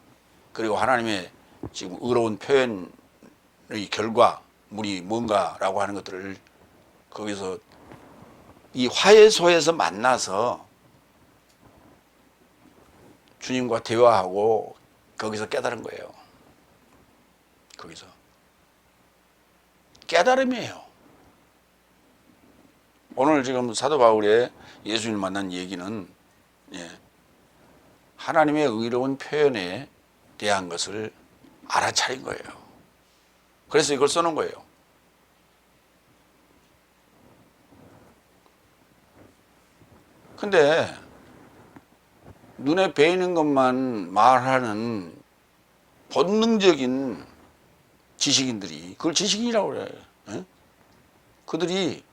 그리고 하나님의 지금 의로운 표현의 결과물이 뭔가라고 하는 것들을 거기서 이 화해소에서 만나서 주님과 대화하고 거기서 깨달은 거예요. 거기서 깨달음이에요. 오늘 지금 사도 바울의 예수님을 만난 얘기는 하나님의 의로운 표현에 대한 것을 알아차린 거예요. 그래서 이걸 써놓은 거예요. 근데 눈에 베이는 것만 말하는 본능적인 지식인들이 그걸 지식인이라고 그래요. 에? 그들이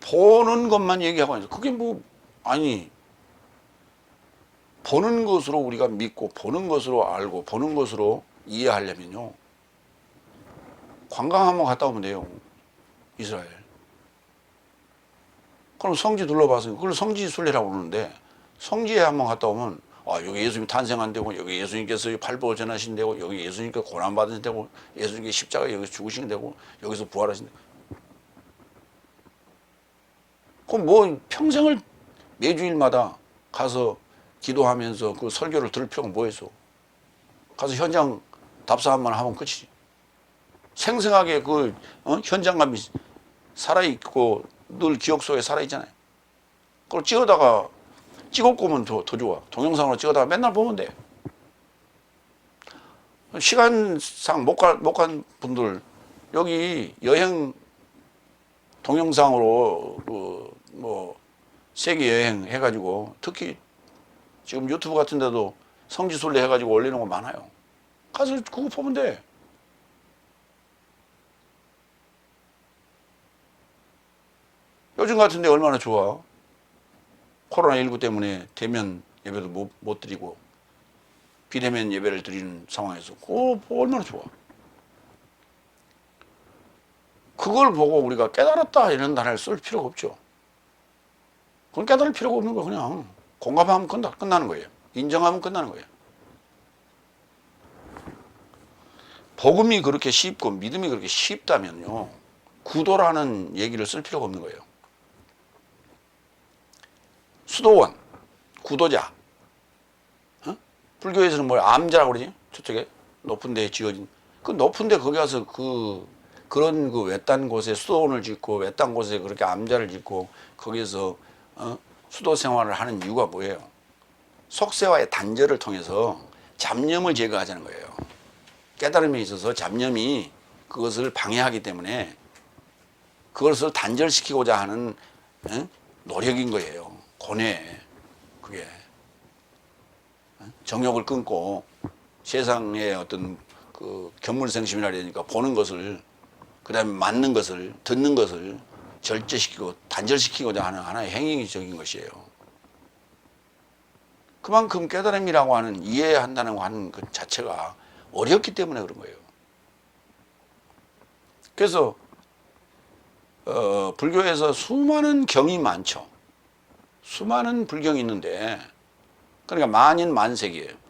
보는 것만 얘기하고 있어요. 그게 아니 보는 것으로 우리가 믿고 보는 것으로 알고 보는 것으로 이해하려면요 관광 한번 갔다 오면 돼요. 이스라엘. 그럼 성지 둘러봐서 그걸 성지 순례라고 그러는데 성지에 한번 갔다 오면 여기 예수님이 탄생한 데고 여기 예수님께서 팔복을 전하신 데고 여기 예수님께서 고난받으신 데고 예수님께서 십자가에 여기서 죽으신 데고 여기서 부활하신 데고 그럼 평생을 매주일마다 가서 기도하면서 그 설교를 들을 필요가 뭐 있어? 가서 현장 답사만 하면 끝이지. 생생하게 현장감이 살아있고 늘 기억 속에 살아있잖아요. 그걸 찍어갖고 오면 더 좋아. 동영상으로 찍어다가 맨날 보면 돼. 시간상 못 간 분들, 여기 여행 동영상으로 세계 여행 해가지고 특히 지금 유튜브 같은 데도 성지순례 해가지고 올리는 거 많아요. 가서 그거 보면 돼. 요즘 같은데 얼마나 좋아. 코로나19 때문에 대면 예배도 못 드리고 비대면 예배를 드리는 상황에서 얼마나 좋아. 그걸 보고 우리가 깨달았다 이런 단어를 쓸 필요가 없죠. 그건 깨달을 필요가 없는 거 그냥 공감하면 끝나는 거예요. 인정하면 끝나는 거예요. 복음이 그렇게 쉽고 믿음이 그렇게 쉽다면요 구도라는 얘기를 쓸 필요가 없는 거예요. 수도원, 구도자. 불교에서는 암자라고 그러지? 저쪽에 높은 데에 지어진 그 높은 데 거기 가서 그런 외딴 곳에 수도원을 짓고 외딴 곳에 그렇게 암자를 짓고 거기에서 수도 생활을 하는 이유가 뭐예요? 속세와의 단절을 통해서 잡념을 제거하자는 거예요. 깨달음에 있어서 잡념이 그것을 방해하기 때문에 그것을 단절시키고자 하는 노력인 거예요. 고뇌. 그게 정욕을 끊고 세상의 어떤 그 견물생심이라 그러니까 보는 것을, 그다음에 맞는 것을, 듣는 것을 절제시키고 단절시키고자 하는 하나의 행위적인 것이에요. 그만큼 깨달음이라고 하는, 이해한다는 하는 그 자체가 어렵기 때문에 그런 거예요. 그래서 불교에서 수많은 경이 많죠. 수많은 불경이 있는데, 그러니까 만인 만색이에요.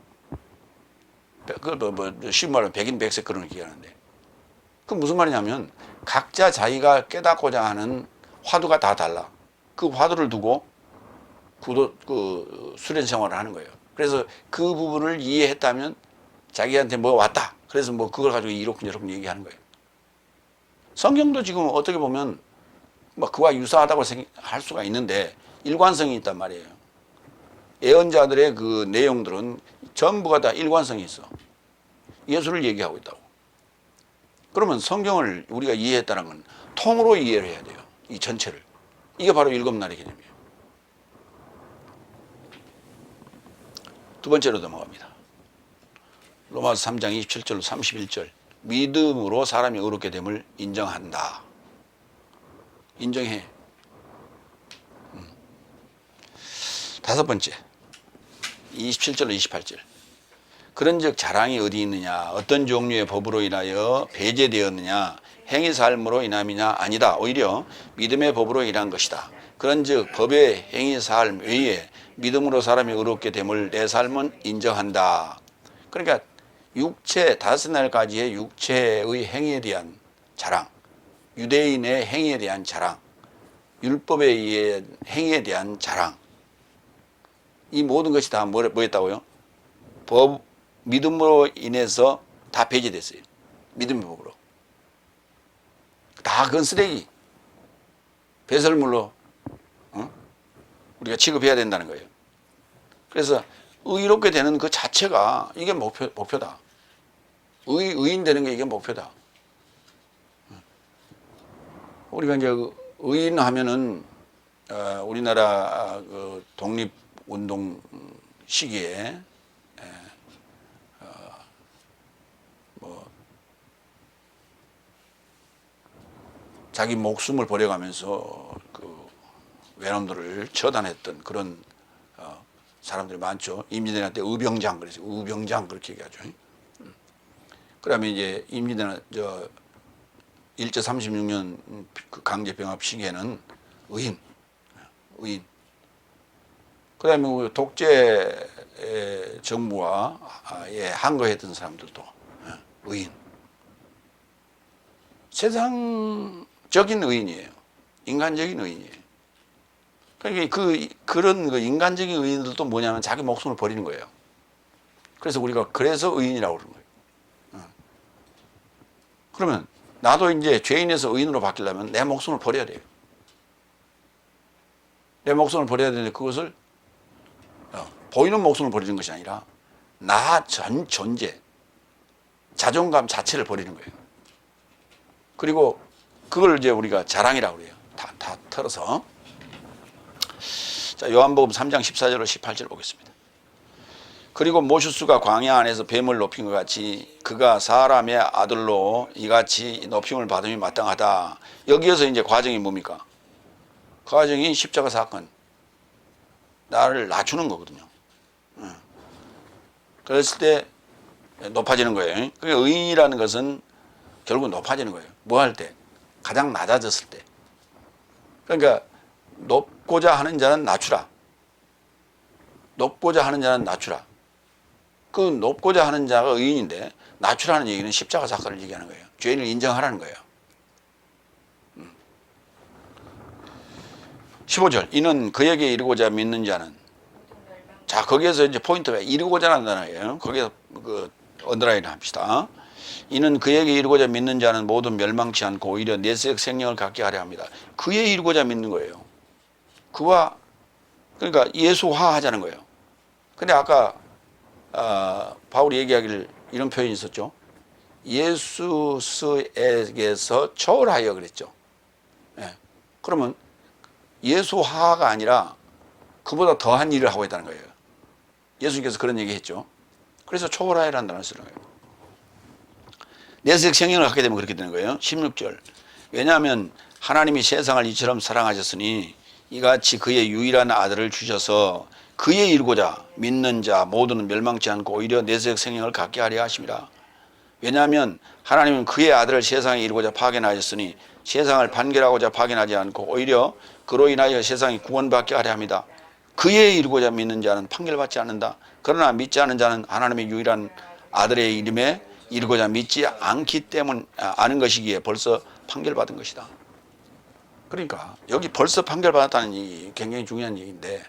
쉽게 말하면 백인 백색 그런 걸 얘기하는데, 그 무슨 말이냐면 각자 자기가 깨닫고자 하는 화두가 다 달라. 그 화두를 두고 수련 생활을 하는 거예요. 그래서 그 부분을 이해했다면 자기한테 뭐 왔다. 그래서 뭐 그걸 가지고 이렇게 얘기하는 거예요. 성경도 지금 어떻게 보면 뭐 그와 유사하다고 할 수가 있는데 일관성이 있단 말이에요. 예언자들의 그 내용들은 전부가 다 일관성이 있어. 예수를 얘기하고 있다고. 그러면 성경을 우리가 이해했다는 건 통으로 이해를 해야 돼요. 이 전체를. 이게 바로 일곱 날의 개념이에요. 두 번째로 넘어갑니다. 로마서 3장 27절 31절. 믿음으로 사람이 의롭게 됨을 인정한다. 인정해. 다섯 번째 27절로 28절. 그런즉 자랑이 어디 있느냐, 어떤 종류의 법으로 인하여 배제되었느냐, 행위 삶으로 인함이냐, 아니다. 오히려 믿음의 법으로 인한 것이다. 그런즉 법의 행위 삶 외에 믿음으로 사람이 의롭게 됨을 내 삶은 인정한다. 그러니까 육체, 다섯 날까지의 육체의 행위에 대한 자랑, 유대인의 행위에 대한 자랑, 율법에 의해 행위에 대한 자랑, 이 모든 것이 다 뭐였다고요? 믿음으로 인해서 다 배제됐어요. 믿음의 법으로. 다 그건 쓰레기. 배설물로 우리가 취급해야 된다는 거예요. 그래서 의롭게 되는 그 자체가 이게 목표다. 의인 되는 게 이게 목표다. 우리가 이제 의인 하면은 우리나라 그 독립운동 시기에 자기 목숨을 버려가면서 그 외놈들을 처단했던 그런 사람들이 많죠. 임진왜란 때 의병장 그래서 의병장 그렇게 얘기하죠. 그다음에 이제 임진왜란 일제 36년 그 강제 병합 시기에는 의인. 그다음에 독재 정부와 항거했던 사람들도 의인. 세상적인 의인이에요. 인간적인 의인이에요. 그러니까 그런 인간적인 의인들도 뭐냐면 자기 목숨을 버리는 거예요. 그래서 우리가 그래서 의인이라고 그러는 거예요. 그러면 나도 이제 죄인에서 의인으로 바뀌려면 내 목숨을 버려야 돼요. 내 목숨을 버려야 되는데 그것을 보이는 목숨을 버리는 것이 아니라 나 존재, 자존감 자체를 버리는 거예요. 그리고 그걸 이제 우리가 자랑이라고 그래요. 다 털어서. 자, 요한복음 3장 14절로 18절 보겠습니다. 그리고 모슈스가 광야 안에서 뱀을 높인 것 같이 그가 사람의 아들로 이같이 높임을 받음이 마땅하다. 여기에서 이제 과정이 뭡니까? 과정이 십자가 사건. 나를 낮추는 거거든요. 그랬을 때 높아지는 거예요. 그게 의인이라는 것은 결국 높아지는 거예요. 뭐 할 때? 가장 낮아졌을 때. 그러니까 높고자 하는 자는 낮추라. 높고자 하는 자는 낮추라. 그 높고자 하는 자가 의인인데 낮추라는 얘기는 십자가 사건을 얘기하는 거예요. 죄인을 인정하라는 거예요. 15절. 이는 그에게 이르고자 믿는 자는. 자, 거기에서 이제 포인트가 이르고자 한다는 거기에서 언더라인 합시다. 이는 그에게 이르고자 믿는 자는 모든 멸망치 않고 오히려 내색 생명을 갖게 하려 합니다. 그에 이르고자 믿는 거예요. 그와, 그러니까 예수화 하자는 거예요. 근데 아까 바울이 얘기하기를 이런 표현이 있었죠. 예수스에게서 초월하여 그랬죠. 그러면 예수화가 아니라 그보다 더한 일을 하고 있다는 거예요. 예수님께서 그런 얘기 했죠. 그래서 초월하여라는 단어를 쓰는 거예요. 내세적 성령을 갖게 되면 그렇게 되는 거예요. 16절. 왜냐하면 하나님이 세상을 이처럼 사랑하셨으니 이같이 그의 유일한 아들을 주셔서 그의 이루고자 믿는 자 모두는 멸망치 않고 오히려 내세적 생명을 갖게 하려 하심이라. 왜냐하면 하나님은 그의 아들을 세상에 이루고자 파견하셨으니 세상을 판결하고자 파견하지 않고 오히려 그로 인하여 세상이 구원받게 하려 합니다. 그의 이루고자 믿는 자는 판결받지 않는다. 그러나 믿지 않는 자는 하나님의 유일한 아들의 이름에 이루고자 믿지 않기 때문 아는 것이기에 벌써 판결받은 것이다. 그러니까 여기 벌써 판결받았다는 얘기 굉장히 중요한 얘기인데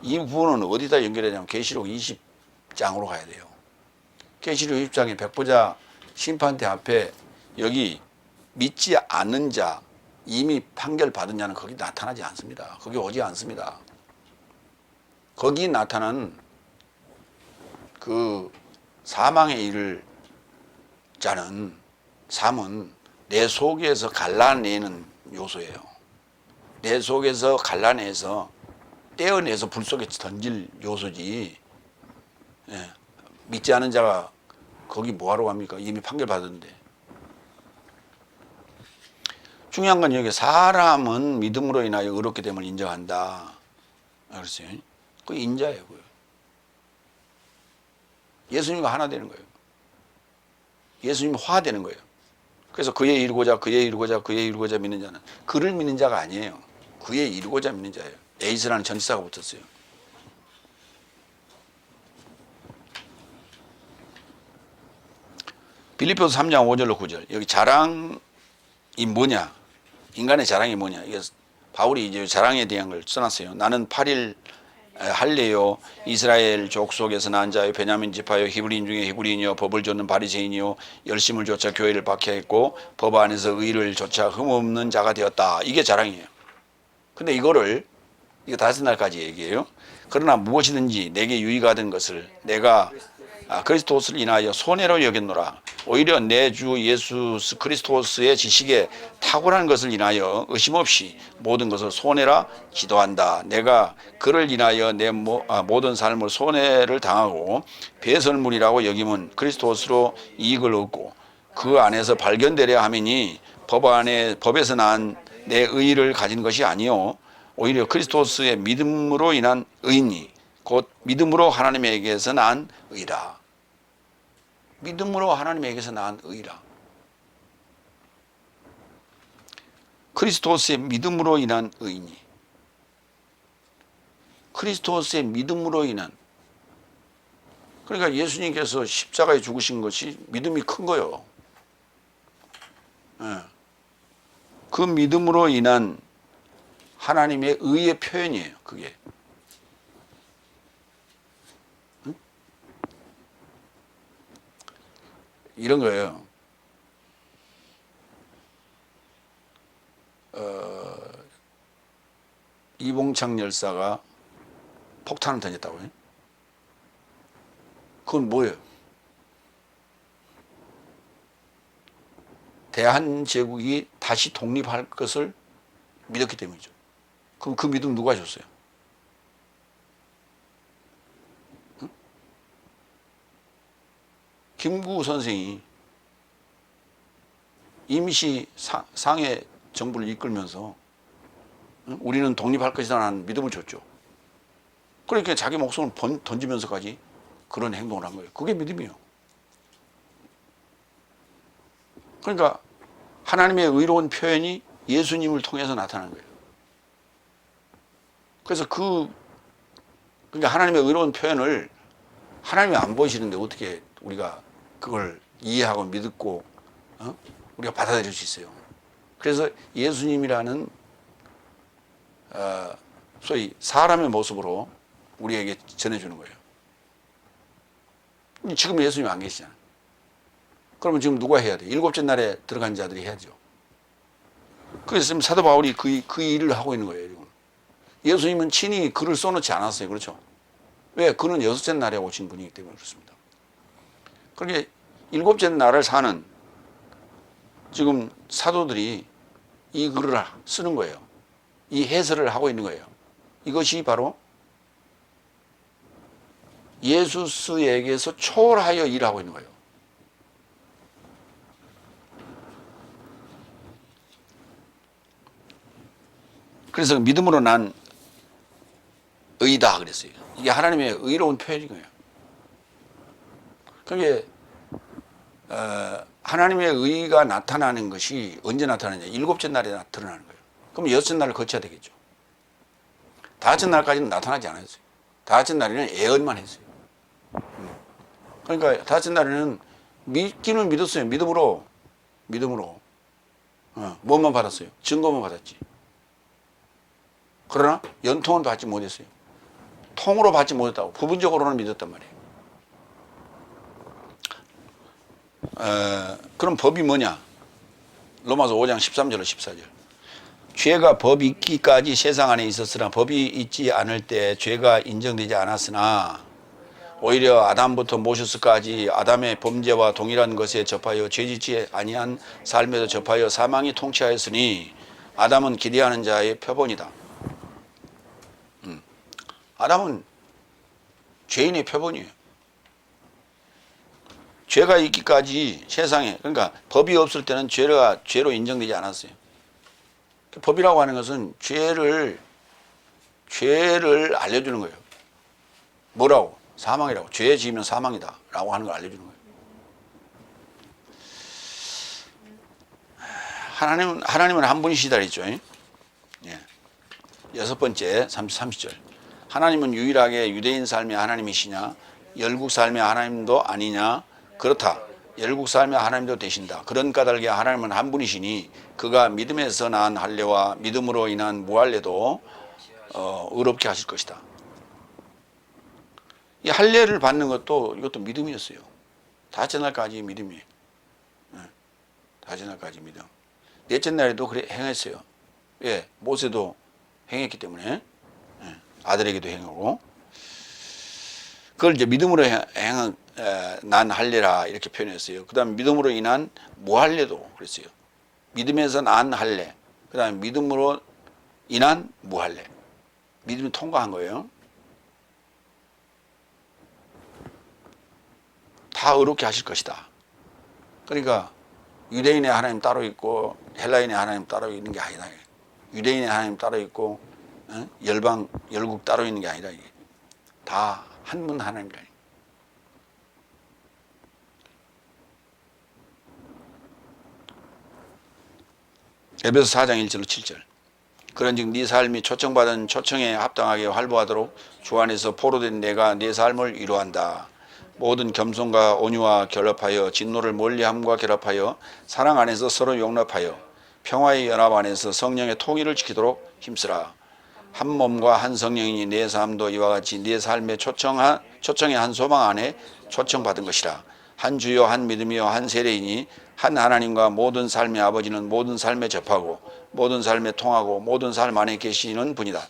이 부분은 어디다 연결되냐면 계시록 20장으로 가야 돼요. 계시록 20장에 백보자 심판대 앞에 여기 믿지 않는 자 이미 판결받은 자는 거기 나타나지 않습니다. 거기 오지 않습니다. 거기 나타난 그 사망에 이를 자는 삶은 내 속에서 갈라내는 요소예요. 내 속에서 갈라내서 떼어내서 불 속에 던질 요소지. 예. 믿지 않은 자가 거기 뭐하러 갑니까? 이미 판결받았는데. 중요한 건 여기 사람은 믿음으로 인하여 의롭게 됨을 인정한다. 알았어요? 그 인자예요. 그거. 예수님과 하나 되는 거예요. 예수님 화되는 거예요. 그래서 그의 이루고자 믿는 자는 그를 믿는 자가 아니에요. 그의 이루고자 믿는 자예요. 에이스라는 전치사가 붙었어요. 빌립보서 3장 5절로 9절. 여기 자랑이 뭐냐? 인간의 자랑이 뭐냐? 이게 바울이 이제 자랑에 대한 걸 써놨어요. 나는 8일 할례요 이스라엘 족속에서 난 자요 베냐민 지파요 히브리인 중에 히브리인이요 법을 좇는 바리새인이요 열심을 조차 교회를 박해했고 법 안에서 의를 조차 흠없는 자가 되었다. 이게 자랑이에요. 근데 이거 다섯 날까지 얘기해요. 그러나 무엇이든지 내게 유익하던 것을 내가 그리스도스를 인하여 손해로 여겼노라. 오히려 내 주 예수 그리스도스의 지식에 탁월한 것을 인하여 의심 없이 모든 것을 손해라 기도한다. 내가 그를 인하여 내 모든 삶을 손해를 당하고 배설물이라고 여기면 그리스도스로 이익을 얻고 그 안에서 발견되려 함이니 법에서 난 내 의의를 가진 것이 아니요 오히려 그리스도스의 믿음으로 인한 의니 곧 믿음으로 하나님에게서 난 의라. 믿음으로 하나님에게서 난 의라. 그리스도스의 믿음으로 인한 의니. 그리스도스의 믿음으로 인한. 그러니까 예수님께서 십자가에 죽으신 것이 믿음이 큰 거예요. 그 믿음으로 인한 하나님의 의의 표현이에요. 그게. 이런 거예요. 이봉창 열사가 폭탄을 던졌다고요? 그건 뭐예요? 대한제국이 다시 독립할 것을 믿었기 때문이죠. 그럼 그 믿음 누가 줬어요? 응? 김구 선생이 임시 상해 정부를 이끌면서 우리는 독립할 것이라는 믿음을 줬죠. 그러니까 자기 목숨을 던지면서까지 그런 행동을 한 거예요. 그게 믿음이에요. 그러니까 하나님의 의로운 표현이 예수님을 통해서 나타나는 거예요. 그래서 그러니까 하나님의 의로운 표현을 하나님이 안 보시는데 어떻게 우리가 그걸 이해하고 믿고 우리가 받아들일 수 있어요. 그래서 예수님이라는 소위 사람의 모습으로 우리에게 전해주는 거예요. 지금 예수님 안 계시잖아요. 그러면 지금 누가 해야 돼? 일곱째 날에 들어간 자들이 해야죠. 그래서 지금 사도 바울이 그 일을 하고 있는 거예요. 지금. 예수님은 친히 글을 써놓지 않았어요. 그렇죠? 왜? 그는 여섯째 날에 오신 분이기 때문에 그렇습니다. 그렇게 일곱째 날을 사는 지금 사도들이 이 글을 쓰는 거예요. 이 해설을 하고 있는 거예요. 이것이 바로 예수스에게서 초월하여 일하고 있는 거예요. 그래서 믿음으로 난 의다 그랬어요. 이게 하나님의 의로운 표현인 거예요. 그게 하나님의 의가 나타나는 것이 언제 나타나냐? 일곱째 날에 나타나는 거예요. 그럼 여섯째 날을 거쳐야 되겠죠. 다섯째 날까지는 나타나지 않았어요. 다섯째 날에는 예언만 했어요. 그러니까 다섯째 날에는 믿기는 믿었어요. 믿음으로. 뭐만 받았어요? 증거만 받았지. 그러나 연통은 받지 못했어요. 통으로 받지 못했다고. 부분적으로는 믿었단 말이에요. 그럼 법이 뭐냐? 로마서 5장 13절로 14절. 죄가 법이 있기까지 세상 안에 있었으나 법이 있지 않을 때 죄가 인정되지 않았으나 오히려 아담부터 모세스까지 아담의 범죄와 동일한 것에 접하여 죄짓지 아니한 삶에도 접하여 사망이 통치하였으니 아담은 기대하는 자의 표본이다. 아담은 죄인의 표본이에요. 죄가 있기까지 세상에, 그러니까 법이 없을 때는 죄로 인정되지 않았어요. 법이라고 하는 것은 죄를 알려주는 거예요. 뭐라고? 사망이라고. 죄 지으면 사망이다 라고 하는 걸 알려주는 거예요. 하나님은 한 분이시다 그랬죠. 예. 여섯 번째 30절. 하나님은 유일하게 유대인 삶의 하나님이시냐? 열국 삶의 하나님도 아니냐? 그렇다. 열국 삶의 하나님도 되신다. 그런 까닭에 하나님은 한 분이시니 그가 믿음에서 난 할례와 믿음으로 인한 무할례도 의롭게 하실 것이다. 이 할례를 받는 것도 이것도 믿음이었어요. 다섯째 날까지 믿음이에요. 다섯째 날까지 믿음. 넷째 날에도 그래 행했어요. 예, 모세도 행했기 때문에 아들에게도 행하고 그걸 이제 믿음으로 난 할례라 이렇게 표현했어요. 그 다음에 믿음으로 인한 무할례도 그랬어요. 믿음에서 난 할례, 그 다음에 믿음으로 인한 무할례. 믿음이 통과한 거예요. 다 의롭게 하실 것이다. 그러니까 유대인의 하나님 따로 있고 헬라인의 하나님 따로 있는 게 아니다. 유대인의 하나님 따로 있고 열국 따로 있는 게 아니라 이게 다 한 분 하나님이라. 에베소 4장 1절로 7절. 그런즉 네 삶이 초청받은 초청에 합당하게 활보하도록 주 안에서 포로된 내가 네 삶을 위로한다. 모든 겸손과 온유와 결합하여 진노를 멀리함과 결합하여 사랑 안에서 서로 용납하여 평화의 연합 안에서 성령의 통일을 지키도록 힘쓰라. 한 몸과 한 성령이니 내 삶도 이와 같이 네 삶의 초청의 한 소망 안에 초청받은 것이라. 한 주요 한 믿음이요 한 세례이니 한 하나님과 모든 삶의 아버지는 모든 삶에 접하고 모든 삶에 통하고 모든 삶 안에 계시는 분이다.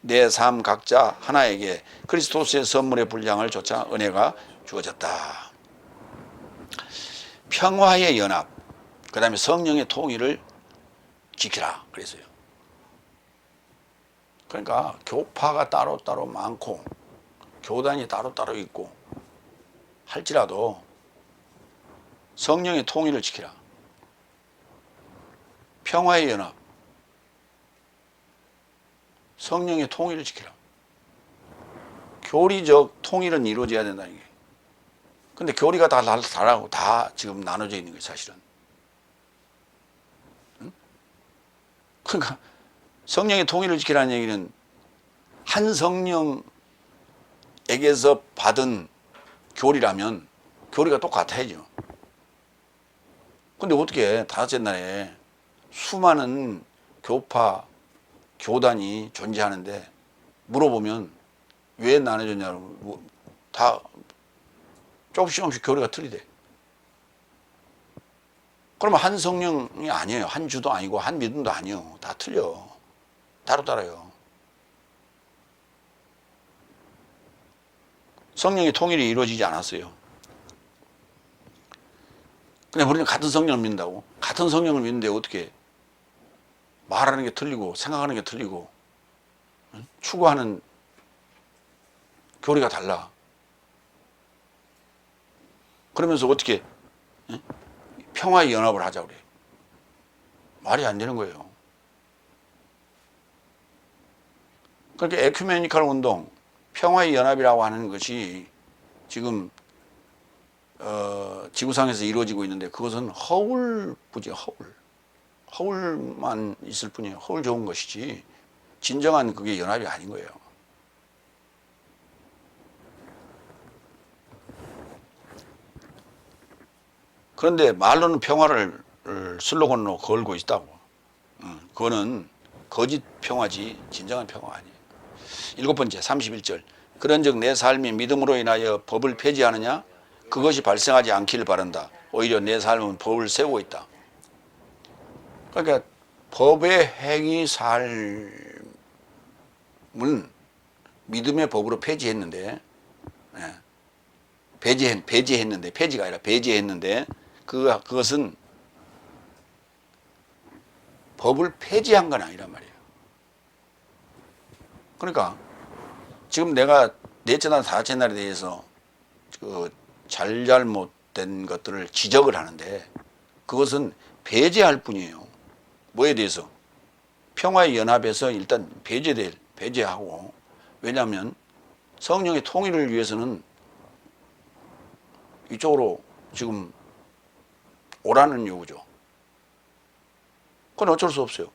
내 삶 각자 하나에게 그리스도스의 선물의 분량을 조차 은혜가 주어졌다. 평화의 연합, 그 다음에 성령의 통일을 지키라 그랬어요. 그러니까 교파가 따로따로 많고 교단이 따로따로 있고 할지라도 성령의 통일을 지키라. 평화의 연합, 성령의 통일을 지키라. 교리적 통일은 이루어져야 된다는 게. 근데 교리가 다 다르고 다 지금 나눠져 있는 거예요, 사실은. 응? 그러니까 성령의 통일을 지키라는 얘기는 한 성령에게서 받은 교리라면 교리가 똑같아야죠. 근데 어떻게 다섯째 날에 수많은 교파, 교단이 존재하는데 물어보면 왜 나눠졌냐고 다 조금씩 교리가 틀리대. 그러면 한 성령이 아니에요. 한 주도 아니고 한 믿음도 아니에요. 다 틀려. 따로따로요. 성령의 통일이 이루어지지 않았어요. 근데 우리는 같은 성령을 믿는다고? 같은 성령을 믿는데 어떻게 말하는 게 틀리고 생각하는 게 틀리고 추구하는 교리가 달라. 그러면서 어떻게 평화의 연합을 하자고 그래. 말이 안 되는 거예요. 그러니까 에큐메니컬 운동, 평화의 연합이라고 하는 것이 지금 지구상에서 이루어지고 있는데 그것은 허울뿐이에요. 허울만 있을 뿐이에요. 허울 좋은 것이지 진정한 그게 연합이 아닌 거예요. 그런데 말로는 평화를 슬로건으로 걸고 있다고. 그거는 거짓 평화지 진정한 평화가 아니에요. 7번째 31절. 그런즉 내 삶이 믿음으로 인하여 법을 폐지하느냐? 그것이 발생하지 않기를 바란다. 오히려 내 삶은 법을 세우고 있다. 그러니까 법의 행위 삶은 믿음의 법으로 폐지했는데, 배제했는데, 폐지가 아니라 배제했는데, 그것은 법을 폐지한 건 아니란 말이에요. 그러니까 지금 내가 넷째 날, 다섯째 날에 대해서 그 잘못된 것들을 지적을 하는데 그것은 배제할 뿐이에요. 뭐에 대해서? 평화의 연합에서 일단 배제하고, 왜냐하면 성령의 통일을 위해서는 이쪽으로 지금 오라는 요구죠. 그건 어쩔 수 없어요.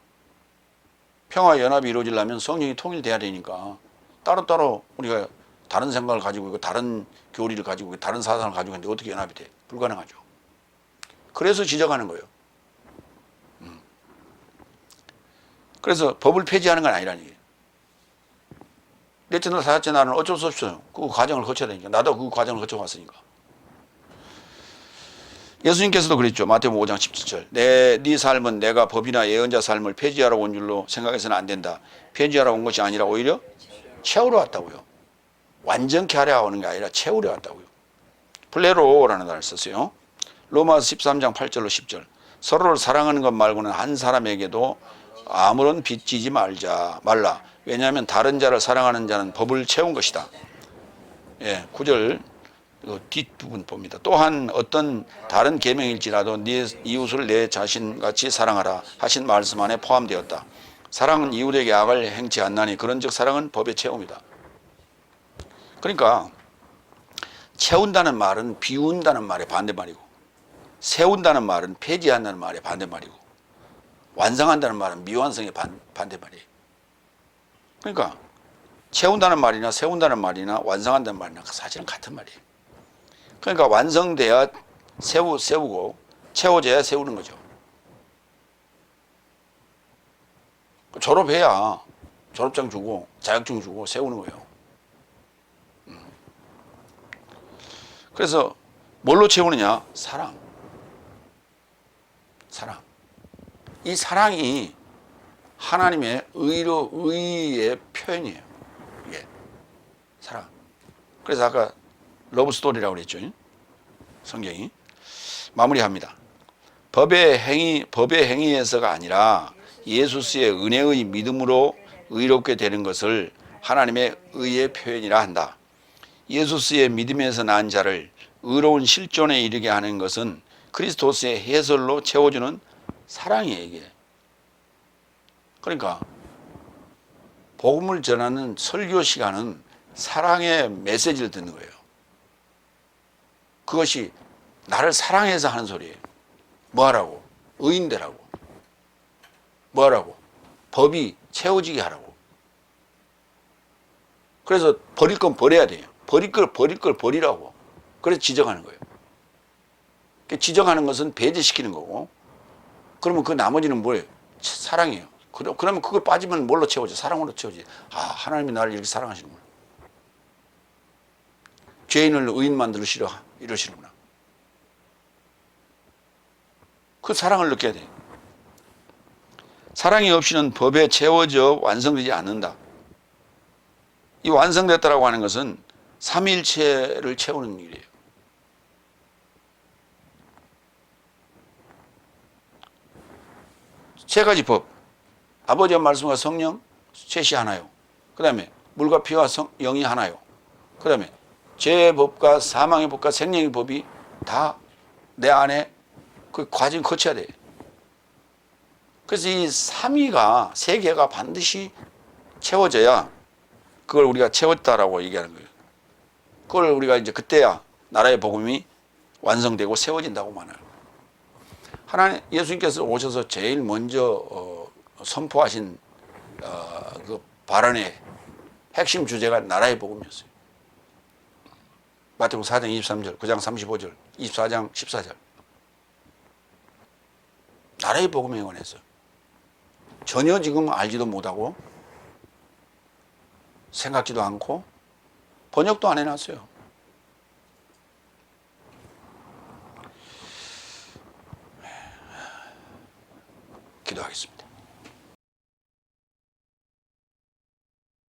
평화의 연합이 이루어지려면 성령이 통일돼야 되니까 따로따로 우리가 다른 생각을 가지고 있고 다른 교리를 가지고 있고 다른 사상을 가지고 있는데 어떻게 연합이 돼? 불가능하죠. 그래서 지적하는 거예요. 그래서 법을 폐지하는 건 아니라는 얘기예요. 넷째 날, 다섯째 날은 어쩔 수 없어요. 그 과정을 거쳐야 되니까. 나도 그 과정을 거쳐왔으니까. 예수님께서도 그랬죠. 마태복음 5장 17절. 네 삶은 내가 법이나 예언자 삶을 폐지하러 온 줄로 생각해서는 안 된다. 폐지하러 온 것이 아니라 오히려 채우러 왔다고요. 완전케 하려 오는 게 아니라 채우려 왔다고요. 플레로라는 단어를 썼어요. 로마서 13장 8절로 10절. 서로를 사랑하는 것 말고는 한 사람에게도 아무런 빚지지 말라. 왜냐하면 다른 자를 사랑하는 자는 법을 채운 것이다. 9절 뒷부분 봅니다. 또한 어떤 다른 계명일지라도 네 이웃을 내 자신같이 사랑하라 하신 말씀 안에 포함되었다. 사랑은 이웃에게 악을 행치 않나니 그런즉 사랑은 법의 채움이다. 그러니까 채운다는 말은 비운다는 말의 반대말이고, 세운다는 말은 폐지한다는 말의 반대말이고, 완성한다는 말은 미완성의 반대말이에요. 그러니까 채운다는 말이나 세운다는 말이나 완성한다는 말이나 사실은 같은 말이에요. 그러니까 완성돼야 세우고 채워져야 세우는 거죠. 졸업해야 졸업장 주고 자격증 주고 세우는 거예요. 그래서 뭘로 채우느냐? 사랑. 이 사랑이 하나님의 의의 표현이에요. 이게 사랑. 그래서 아까 러브 스토리라고 그랬죠. 성경이 마무리합니다. 법의 행위에서가 아니라 예수스의 은혜의 믿음으로 의롭게 되는 것을 하나님의 의의 표현이라 한다. 예수스의 믿음에서 난 자를 의로운 실존에 이르게 하는 것은 그리스도스의 해설로 채워주는 사랑이에요. 이게. 그러니까 복음을 전하는 설교 시간은 사랑의 메시지를 듣는 거예요. 그것이 나를 사랑해서 하는 소리예요. 뭐하라고? 의인되라고. 뭐하라고? 법이 채워지게 하라고. 그래서 버릴 건 버려야 돼요. 버릴 걸 버리라고. 그래서 지적하는 거예요. 지적하는 것은 배제시키는 거고, 그러면 그 나머지는 뭐예요? 사랑이에요. 그러면 그걸 빠지면 뭘로 채워져? 사랑으로 채워지. 하나님이 나를 이렇게 사랑하시는구나. 죄인을 의인 만들으시려 이러시는구나. 그 사랑을 느껴야 돼. 사랑이 없이는 법에 채워져 완성되지 않는다. 이 완성됐다라고 하는 것은 삼위일체를 채우는 일이에요. 세 가지 법. 아버지의 말씀과 성령, 셋이 하나요. 그 다음에 물과 피와 영이 하나요. 그 다음에 죄의 법과 사망의 법과 생명의 법이 다 내 안에 그 과정 거쳐야 돼. 그래서 이 삼위가 세 개가 반드시 채워져야 그걸 우리가 채웠다라고 얘기하는 거예요. 그걸 우리가 이제 그때야 나라의 복음이 완성되고 세워진다고 말해요. 하나님 예수님께서 오셔서 제일 먼저 선포하신 그 발언의 핵심 주제가 나라의 복음이었어요. 마태복음 4장 23절, 9장 35절, 24장 14절. 나라의 복음에 관해서 전혀 지금 알지도 못하고 생각지도 않고 번역도 안 해놨어요.